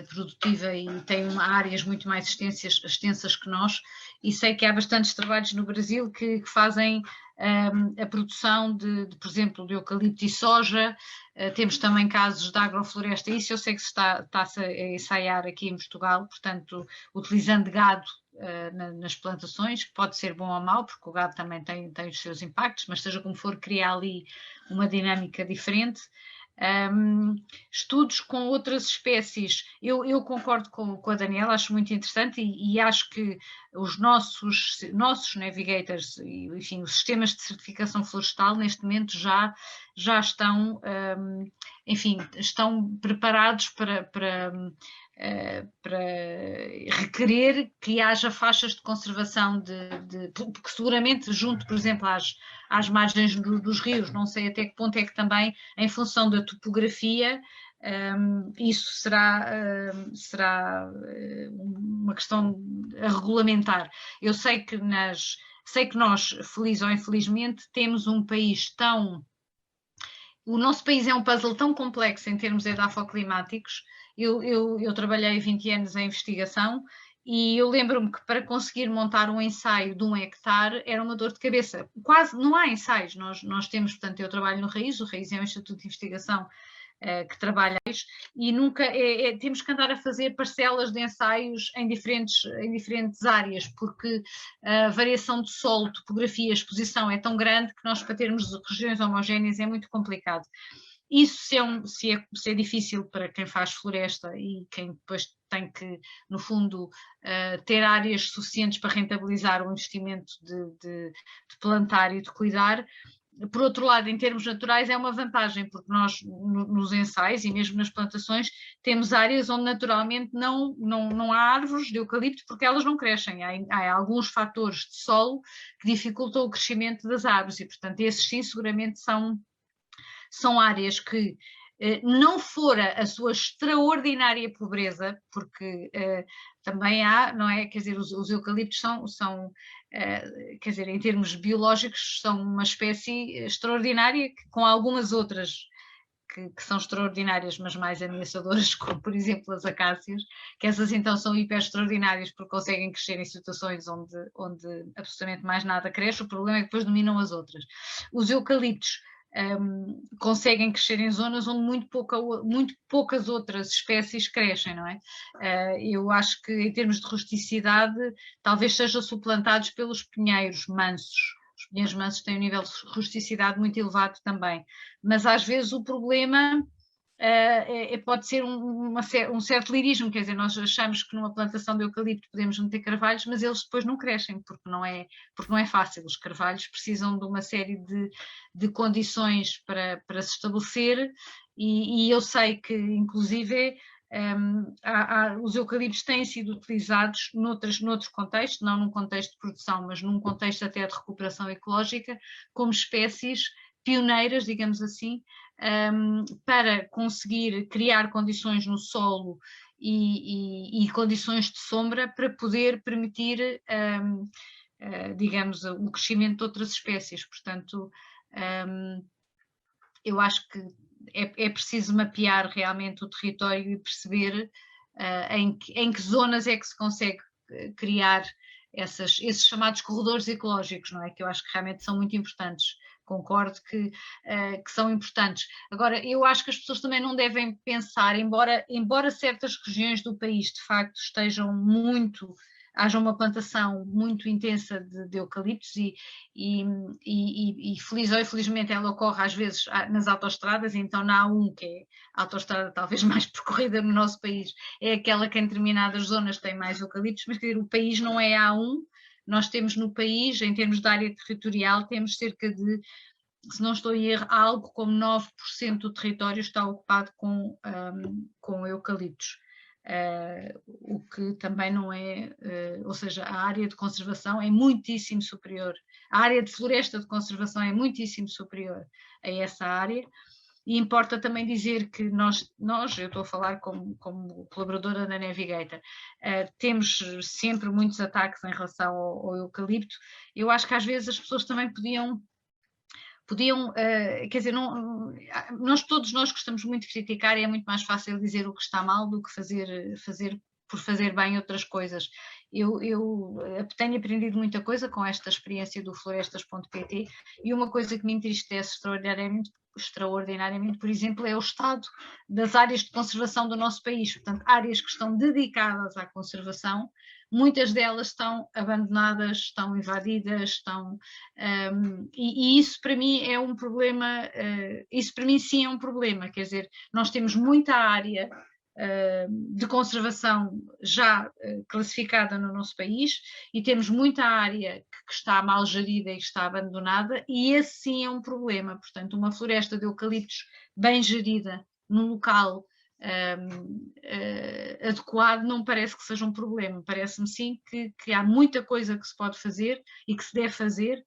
produtiva e tem áreas muito mais extensas que nós, e sei que há bastantes trabalhos no Brasil que fazem a produção por exemplo, de eucalipto e soja. Temos também casos de agrofloresta, isso eu sei que se está a ensaiar aqui em Portugal, portanto, utilizando gado nas plantações, que pode ser bom ou mau, porque o gado também tem os seus impactos, mas seja como for, criar ali uma dinâmica diferente. Estudos com outras espécies, eu concordo com a Daniela, acho muito interessante e acho que os nossos navigators, enfim, os sistemas de certificação florestal neste momento já estão, enfim, estão preparados para requerer que haja faixas de conservação porque seguramente junto, por exemplo, às margens dos rios, não sei até que ponto é que também, em função da topografia, isso será uma questão a regulamentar. Eu sei que nós, feliz ou infelizmente, temos um país tão o nosso país é um puzzle tão complexo em termos edafoclimáticos. Eu trabalhei 20 anos em investigação e eu lembro-me que para conseguir montar um ensaio de 1 hectare era uma dor de cabeça. Quase não há ensaios. Nós temos, portanto, eu trabalho no RAIZ, o RAIZ é um instituto de investigação que trabalha e nunca temos que andar a fazer parcelas de ensaios em diferentes áreas, porque a variação de solo, topografia, exposição é tão grande que nós, para termos regiões homogéneas, é muito complicado. Isso se é difícil para quem faz floresta e quem depois tem que, no fundo, ter áreas suficientes para rentabilizar o investimento de plantar e de cuidar. Por outro lado, em termos naturais, é uma vantagem, porque nós, nos ensaios e mesmo nas plantações, temos áreas onde naturalmente não há árvores de eucalipto, porque elas não crescem. Há alguns fatores de solo que dificultam o crescimento das árvores e, portanto, esses sim, seguramente são áreas que, não fora a sua extraordinária pobreza, porque também há, não é? Quer dizer, os eucaliptos são quer dizer, em termos biológicos, são uma espécie extraordinária, com algumas outras que são extraordinárias, mas mais ameaçadoras, como por exemplo as acácias, que essas então são hiper extraordinárias porque conseguem crescer em situações onde absolutamente mais nada cresce. O problema é que depois dominam as outras. Os eucaliptos conseguem crescer em zonas onde muito poucas outras espécies crescem, não é? Eu acho que em termos de rusticidade talvez sejam suplantados pelos pinheiros mansos. Os pinheiros mansos têm um nível de rusticidade muito elevado também, mas às vezes o problema pode ser um certo lirismo, quer dizer, nós achamos que numa plantação de eucalipto podemos meter carvalhos, mas eles depois não crescem, porque não é fácil. Os carvalhos precisam de uma série de condições para se estabelecer e eu sei que, inclusive, os eucaliptos têm sido utilizados noutro contexto, não num contexto de produção, mas num contexto até de recuperação ecológica, como espécies pioneiras, digamos assim, para conseguir criar condições no solo e condições de sombra para poder permitir, digamos, o crescimento de outras espécies. Portanto, eu acho que é preciso mapear realmente o território e perceber em que zonas é que se consegue criar esses chamados corredores ecológicos, não é? Que eu acho que realmente são muito importantes. Concordo que são importantes. Agora, eu acho que as pessoas também não devem pensar, embora certas regiões do país de facto haja uma plantação muito intensa de eucaliptos e feliz ou infelizmente ela ocorre às vezes nas autoestradas, então na A1, que é a autoestrada talvez mais percorrida no nosso país, é aquela que em determinadas zonas tem mais eucaliptos, mas quer dizer, o país não é A1. Nós temos no país, em termos de área territorial, temos cerca de, se não estou em erro, algo como 9% do território está ocupado com eucaliptos. O que também não é, ou seja, a área de conservação é muitíssimo superior, a área de floresta de conservação é muitíssimo superior a essa área. E importa também dizer que nós eu estou a falar como colaboradora da Navigator, temos sempre muitos ataques em relação ao eucalipto. Eu acho que às vezes as pessoas também podiam quer dizer, todos nós gostamos muito de criticar e é muito mais fácil dizer o que está mal do que fazer bem outras coisas. Eu tenho aprendido muita coisa com esta experiência do florestas.pt e uma coisa que me entristece extraordinariamente, por exemplo, é o estado das áreas de conservação do nosso país. Portanto, áreas que estão dedicadas à conservação, muitas delas estão abandonadas, estão invadidas, e isso para mim é um problema, isso para mim sim é um problema, quer dizer, nós temos muita área de conservação já classificada no nosso país e temos muita área que está mal gerida e que está abandonada e esse sim é um problema. Portanto, uma floresta de eucaliptos bem gerida num local adequado não parece que seja um problema. Parece-me sim que há muita coisa que se pode fazer e que se deve fazer,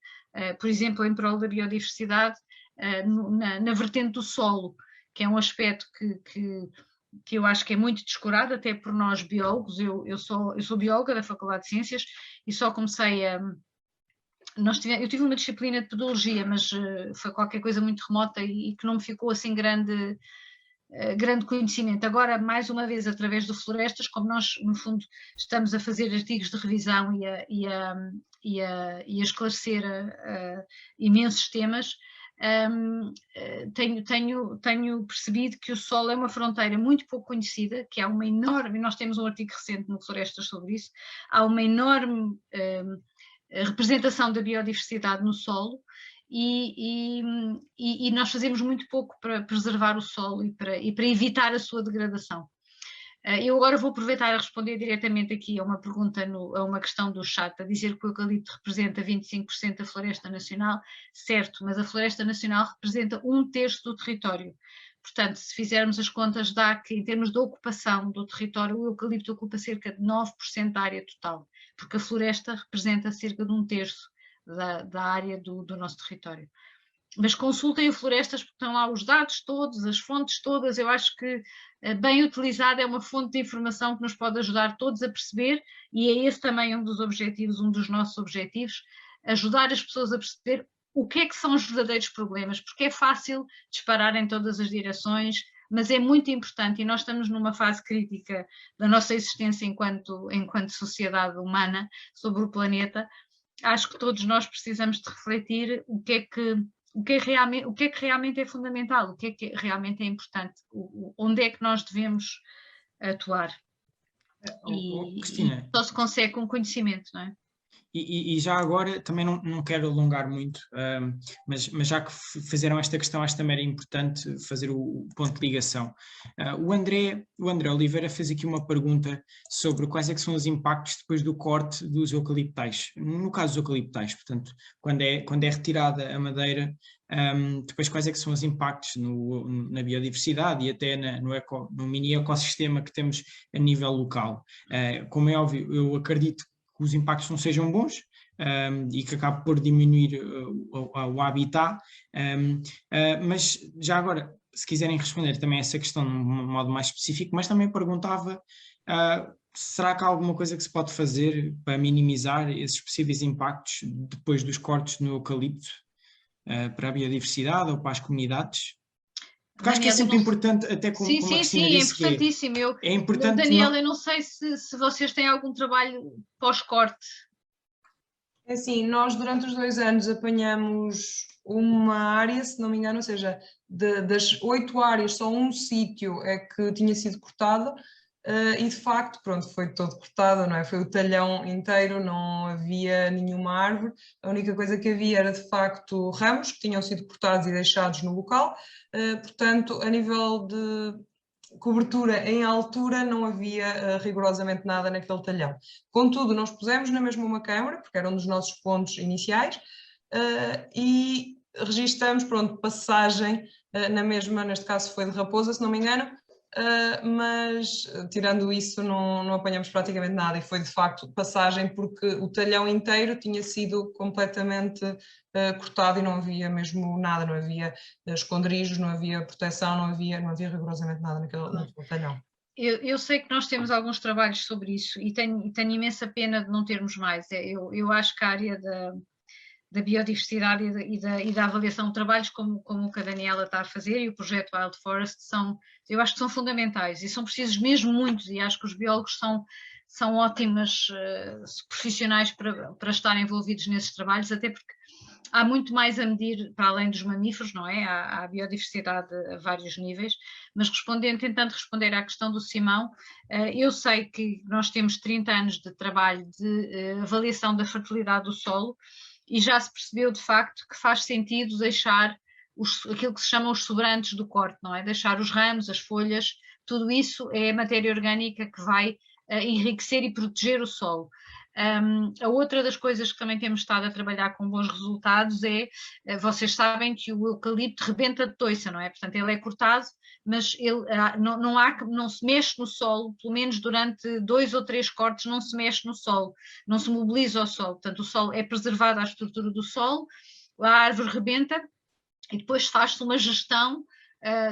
por exemplo, em prol da biodiversidade, na vertente do solo, que é um aspecto que eu acho que é muito descurado, até por nós biólogos. Eu sou bióloga da Faculdade de Ciências e só comecei eu tive uma disciplina de pedologia, mas foi qualquer coisa muito remota e que não me ficou assim grande conhecimento. Agora, mais uma vez, através do Florestas, como nós, no fundo, estamos a fazer artigos de revisão e a esclarecer imensos temas, tenho percebido que o solo é uma fronteira muito pouco conhecida, que há uma enorme, nós temos um artigo recente no Florestas sobre isso, há uma enorme representação da biodiversidade no solo, e nós fazemos muito pouco para preservar o solo e para evitar a sua degradação. Eu agora vou aproveitar a responder diretamente aqui a uma pergunta, a uma questão do chat, a dizer que o eucalipto representa 25% da floresta nacional, certo, mas a floresta nacional representa 1/3 do território. Portanto, se fizermos as contas, dá que, em termos de ocupação do território, o eucalipto ocupa cerca de 9% da área total, porque a floresta representa cerca de 1/3 da área do nosso território. Mas consultem o Florestas, porque estão lá os dados todos, as fontes todas. Eu acho que, bem utilizada, é uma fonte de informação que nos pode ajudar todos a perceber, e é esse também um dos objetivos, um dos nossos objetivos, ajudar as pessoas a perceber o que é que são os verdadeiros problemas, porque é fácil disparar em todas as direções, mas é muito importante, e nós estamos numa fase crítica da nossa existência enquanto sociedade humana sobre o planeta. Acho que todos nós precisamos de refletir o que é que realmente é fundamental, o que é que realmente é importante, onde é que nós devemos atuar. E só se consegue com conhecimento, não é? E já agora, também não quero alongar muito, mas já que fizeram esta questão, acho que também era importante fazer o ponto de ligação. O André Oliveira fez aqui uma pergunta sobre quais é que são os impactos depois do corte dos eucaliptais. No caso dos eucaliptais, portanto, quando é retirada a madeira, depois quais é que são os impactos na biodiversidade e até no mini ecossistema que temos a nível local. Como é óbvio, eu acredito que os impactos não sejam bons e que acabe por diminuir o habitat, mas já agora, se quiserem responder também a essa questão de um modo mais específico, mas também perguntava, será que há alguma coisa que se pode fazer para minimizar esses possíveis impactos depois dos cortes no eucalipto para a biodiversidade ou para as comunidades? Porque acho que é sempre importante, até como a Cristina disse, é importantíssimo. É importante. Daniel, eu não sei se vocês têm algum trabalho pós-corte. É assim, nós durante os 2 anos apanhamos uma área, se não me engano, ou seja, das 8 áreas, só um sítio é que tinha sido cortado, e de facto, pronto, foi todo cortado, não é? Foi o talhão inteiro, não havia nenhuma árvore, a única coisa que havia era de facto ramos que tinham sido cortados e deixados no local, portanto, a nível de cobertura em altura não havia rigorosamente nada naquele talhão. Contudo, nós pusemos na mesma uma câmara, porque era um dos nossos pontos iniciais, e registamos, pronto, passagem na mesma, neste caso foi de Raposa, se não me engano, mas tirando isso não apanhamos praticamente nada, e foi de facto passagem porque o talhão inteiro tinha sido completamente cortado e não havia mesmo nada, não havia esconderijos, não havia proteção, não havia rigorosamente nada naquele talhão. Eu sei que nós temos alguns trabalhos sobre isso e tenho imensa pena de não termos mais. Eu acho que a área da biodiversidade e da avaliação de trabalhos como o que a Daniela está a fazer e o projeto Wild Forest eu acho que são fundamentais e são precisos mesmo muitos, e acho que os biólogos são ótimos profissionais para estarem envolvidos nesses trabalhos, até porque há muito mais a medir para além dos mamíferos, não é? Há biodiversidade a vários níveis, mas tentando responder à questão do Simão, eu sei que nós temos 30 anos de trabalho de avaliação da fertilidade do solo, e já se percebeu de facto que faz sentido deixar aquilo que se chama os sobrantes do corte, não é? Deixar os ramos, as folhas, tudo isso é matéria orgânica que vai enriquecer e proteger o solo. A outra das coisas que também temos estado a trabalhar com bons resultados vocês sabem que o eucalipto rebenta de toiça, não é? Portanto, ele é cortado, mas ele não se mexe no solo, pelo menos durante 2 ou 3 cortes não se mexe no solo, não se mobiliza o solo, portanto o solo é preservado, a estrutura do solo, a árvore rebenta e depois faz-se uma gestão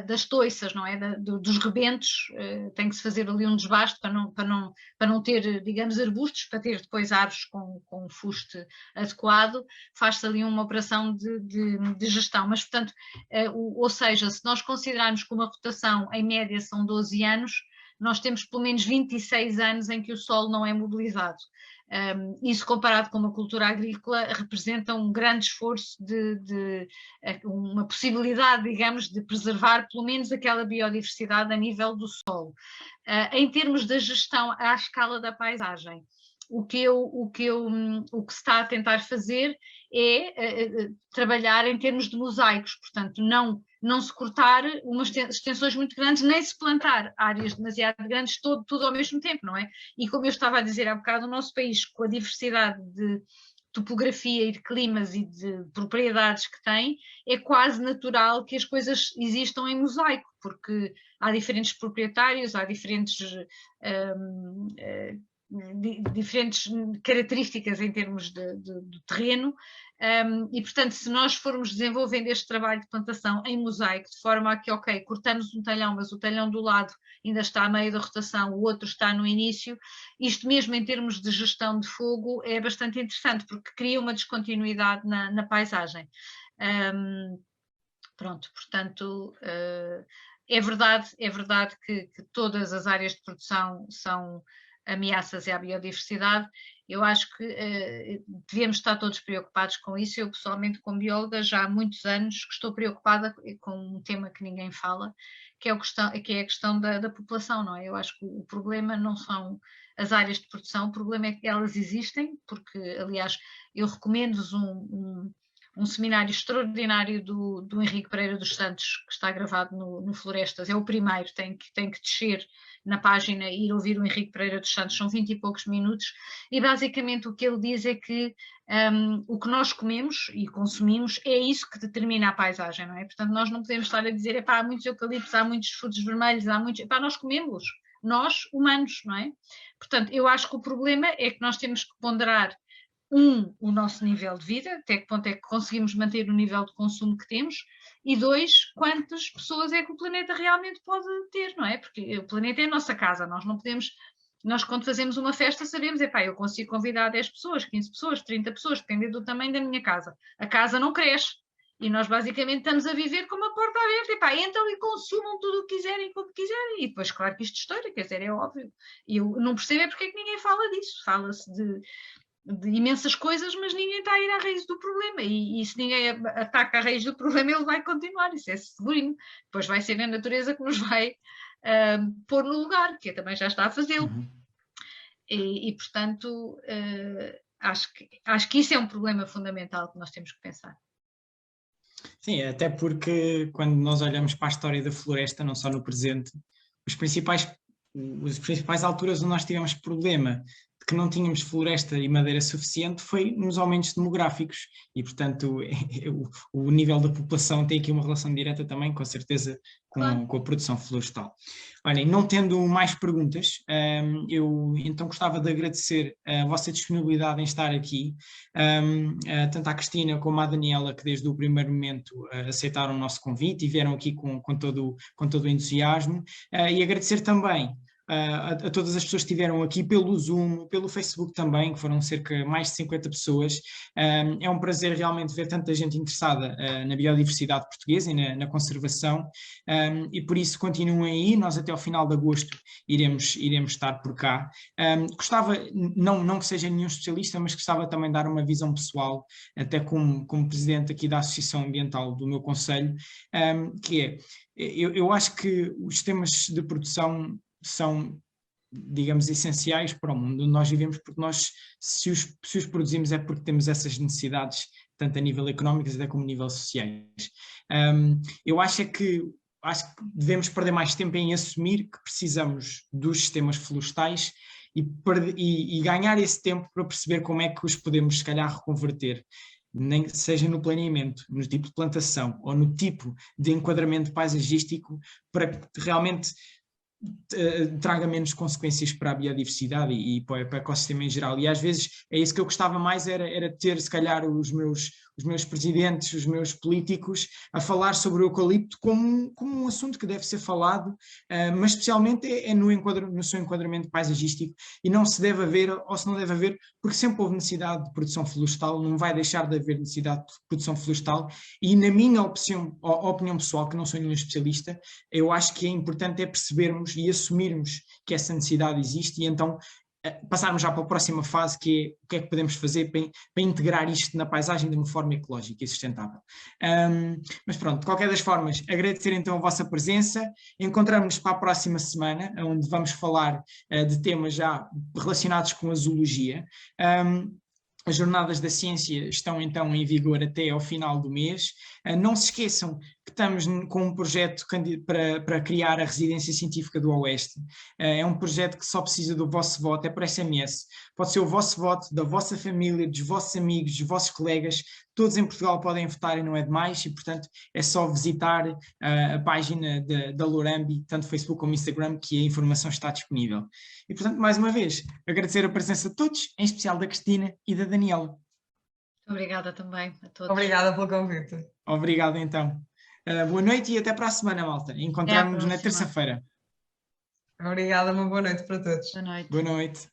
das toiças, não é? Dos rebentos, tem que se fazer ali um desbaste para não ter, digamos, arbustos, para ter depois árvores com um fuste adequado, faz-se ali uma operação de gestão. Mas, portanto, ou seja, se nós considerarmos que uma rotação em média são 12 anos, nós temos pelo menos 26 anos em que o solo não é mobilizado. Isso comparado com uma cultura agrícola representa um grande esforço uma possibilidade, digamos, de preservar pelo menos aquela biodiversidade a nível do solo. Em termos da gestão à escala da paisagem, o que se está a tentar fazer é trabalhar em termos de mosaicos, portanto, não se cortar umas extensões muito grandes, nem se plantar áreas demasiado grandes, tudo ao mesmo tempo, não é? E como eu estava a dizer há bocado, o nosso país, com a diversidade de topografia e de climas e de propriedades que tem, é quase natural que as coisas existam em mosaico, porque há diferentes proprietários, há diferentes características em termos de terreno, e portanto se nós formos desenvolvendo este trabalho de plantação em mosaico, de forma a que, ok, cortamos um talhão, mas o talhão do lado ainda está a meio da rotação, o outro está no início, isto mesmo em termos de gestão de fogo é bastante interessante, porque cria uma descontinuidade na paisagem. Pronto, portanto, é verdade que todas as áreas de produção são ameaças à biodiversidade. Eu acho que devemos estar todos preocupados com isso. Eu, pessoalmente, como bióloga, já há muitos anos que estou preocupada com um tema que ninguém fala, que é a questão da população, não é? Eu acho que o problema não são as áreas de produção, o problema é que elas existem, porque, aliás, eu recomendo-vos um seminário extraordinário do Henrique Pereira dos Santos, que está gravado no Florestas, é o primeiro, tem que descer na página e ir ouvir o Henrique Pereira dos Santos, são 20 e poucos minutos, e basicamente o que ele diz é que o que nós comemos e consumimos é isso que determina a paisagem, não é? Portanto, nós não podemos estar a dizer, epá, há muitos eucaliptos, há muitos frutos vermelhos, epá, nós comemos, nós, humanos, não é? Portanto, eu acho que o problema é que nós temos que ponderar o nosso nível de vida, até que ponto é que conseguimos manter o nível de consumo que temos, e 2, quantas pessoas é que o planeta realmente pode ter, não é? Porque o planeta é a nossa casa, nós não podemos, nós quando fazemos uma festa sabemos, epá, eu consigo convidar 10 pessoas, 15 pessoas, 30 pessoas, dependendo do tamanho da minha casa. A casa não cresce, e nós basicamente estamos a viver com uma porta aberta, epá, entram e consumam tudo o que quiserem, como quiserem, e depois claro que isto estoura, quer dizer, é óbvio. E eu não percebo é porque é que ninguém fala disso, fala-se de imensas coisas, mas ninguém está a ir à raiz do problema, e se ninguém ataca a raiz do problema, ele vai continuar, isso é segurinho. Depois vai ser a natureza que nos vai pôr no lugar, que também já está a fazê-lo. E portanto, acho que isso é um problema fundamental que nós temos que pensar. Sim, até porque quando nós olhamos para a história da floresta, não só no presente, as principais alturas onde nós tivemos problema de que não tínhamos floresta e madeira suficiente foi nos aumentos demográficos e, portanto, o nível da população tem aqui uma relação direta também, com certeza, com a produção florestal. Olhem, não tendo mais perguntas, eu então gostava de agradecer a vossa disponibilidade em estar aqui, tanto à Cristina como à Daniela, que desde o primeiro momento aceitaram o nosso convite e vieram aqui com todo o entusiasmo, e agradecer também a todas as pessoas que estiveram aqui pelo Zoom, pelo Facebook também, que foram cerca de mais de 50 pessoas. É um prazer realmente ver tanta gente interessada na biodiversidade portuguesa e na conservação, e por isso continuem aí, nós até ao final de agosto iremos estar por cá. Gostava, não que seja nenhum especialista, mas gostava também de dar uma visão pessoal, até como presidente aqui da Associação Ambiental do meu concelho, que é, eu acho que os sistemas de produção são, digamos, essenciais para o mundo onde nós vivemos, porque nós, se os produzimos é porque temos essas necessidades, tanto a nível económico até como a nível sociais. Eu acho que devemos perder mais tempo em assumir que precisamos dos sistemas florestais e ganhar esse tempo para perceber como é que os podemos, se calhar, reconverter, nem que seja no planeamento, no tipo de plantação ou no tipo de enquadramento paisagístico, para que realmente traga menos consequências para a biodiversidade e para o ecossistema em geral. E às vezes é isso que eu gostava mais, era ter se calhar os os meus presidentes, os meus políticos, a falar sobre o eucalipto como um assunto que deve ser falado, mas especialmente no seu enquadramento paisagístico, e não se deve haver, ou se não deve haver, porque sempre houve necessidade de produção florestal, não vai deixar de haver necessidade de produção florestal, e na minha opinião pessoal, que não sou nenhum especialista, eu acho que é importante percebermos e assumirmos que essa necessidade existe, e então passarmos já para a próxima fase, que é o que é que podemos fazer para integrar isto na paisagem de uma forma ecológica e sustentável. Mas pronto, de qualquer das formas, agradecer então a vossa presença, encontramos-nos para a próxima semana, onde vamos falar de temas já relacionados com a zoologia. As Jornadas da Ciência estão então em vigor até ao final do mês. Não se esqueçam que estamos com um projeto para criar a Residência Científica do Oeste. É um projeto que só precisa do vosso voto, é por SMS. Pode ser o vosso voto, da vossa família, dos vossos amigos, dos vossos colegas. Todos em Portugal podem votar e não é demais, e portanto é só visitar a página da Lourambi, tanto Facebook como Instagram, que a informação está disponível. E portanto, mais uma vez, agradecer a presença de todos, em especial da Cristina e da Daniela. Muito obrigada também a todos. Obrigada pelo convite. Obrigado então. Boa noite e até para a semana, malta. Encontramos-nos na terça-feira. Obrigada, uma boa noite para todos. Boa noite. Boa noite.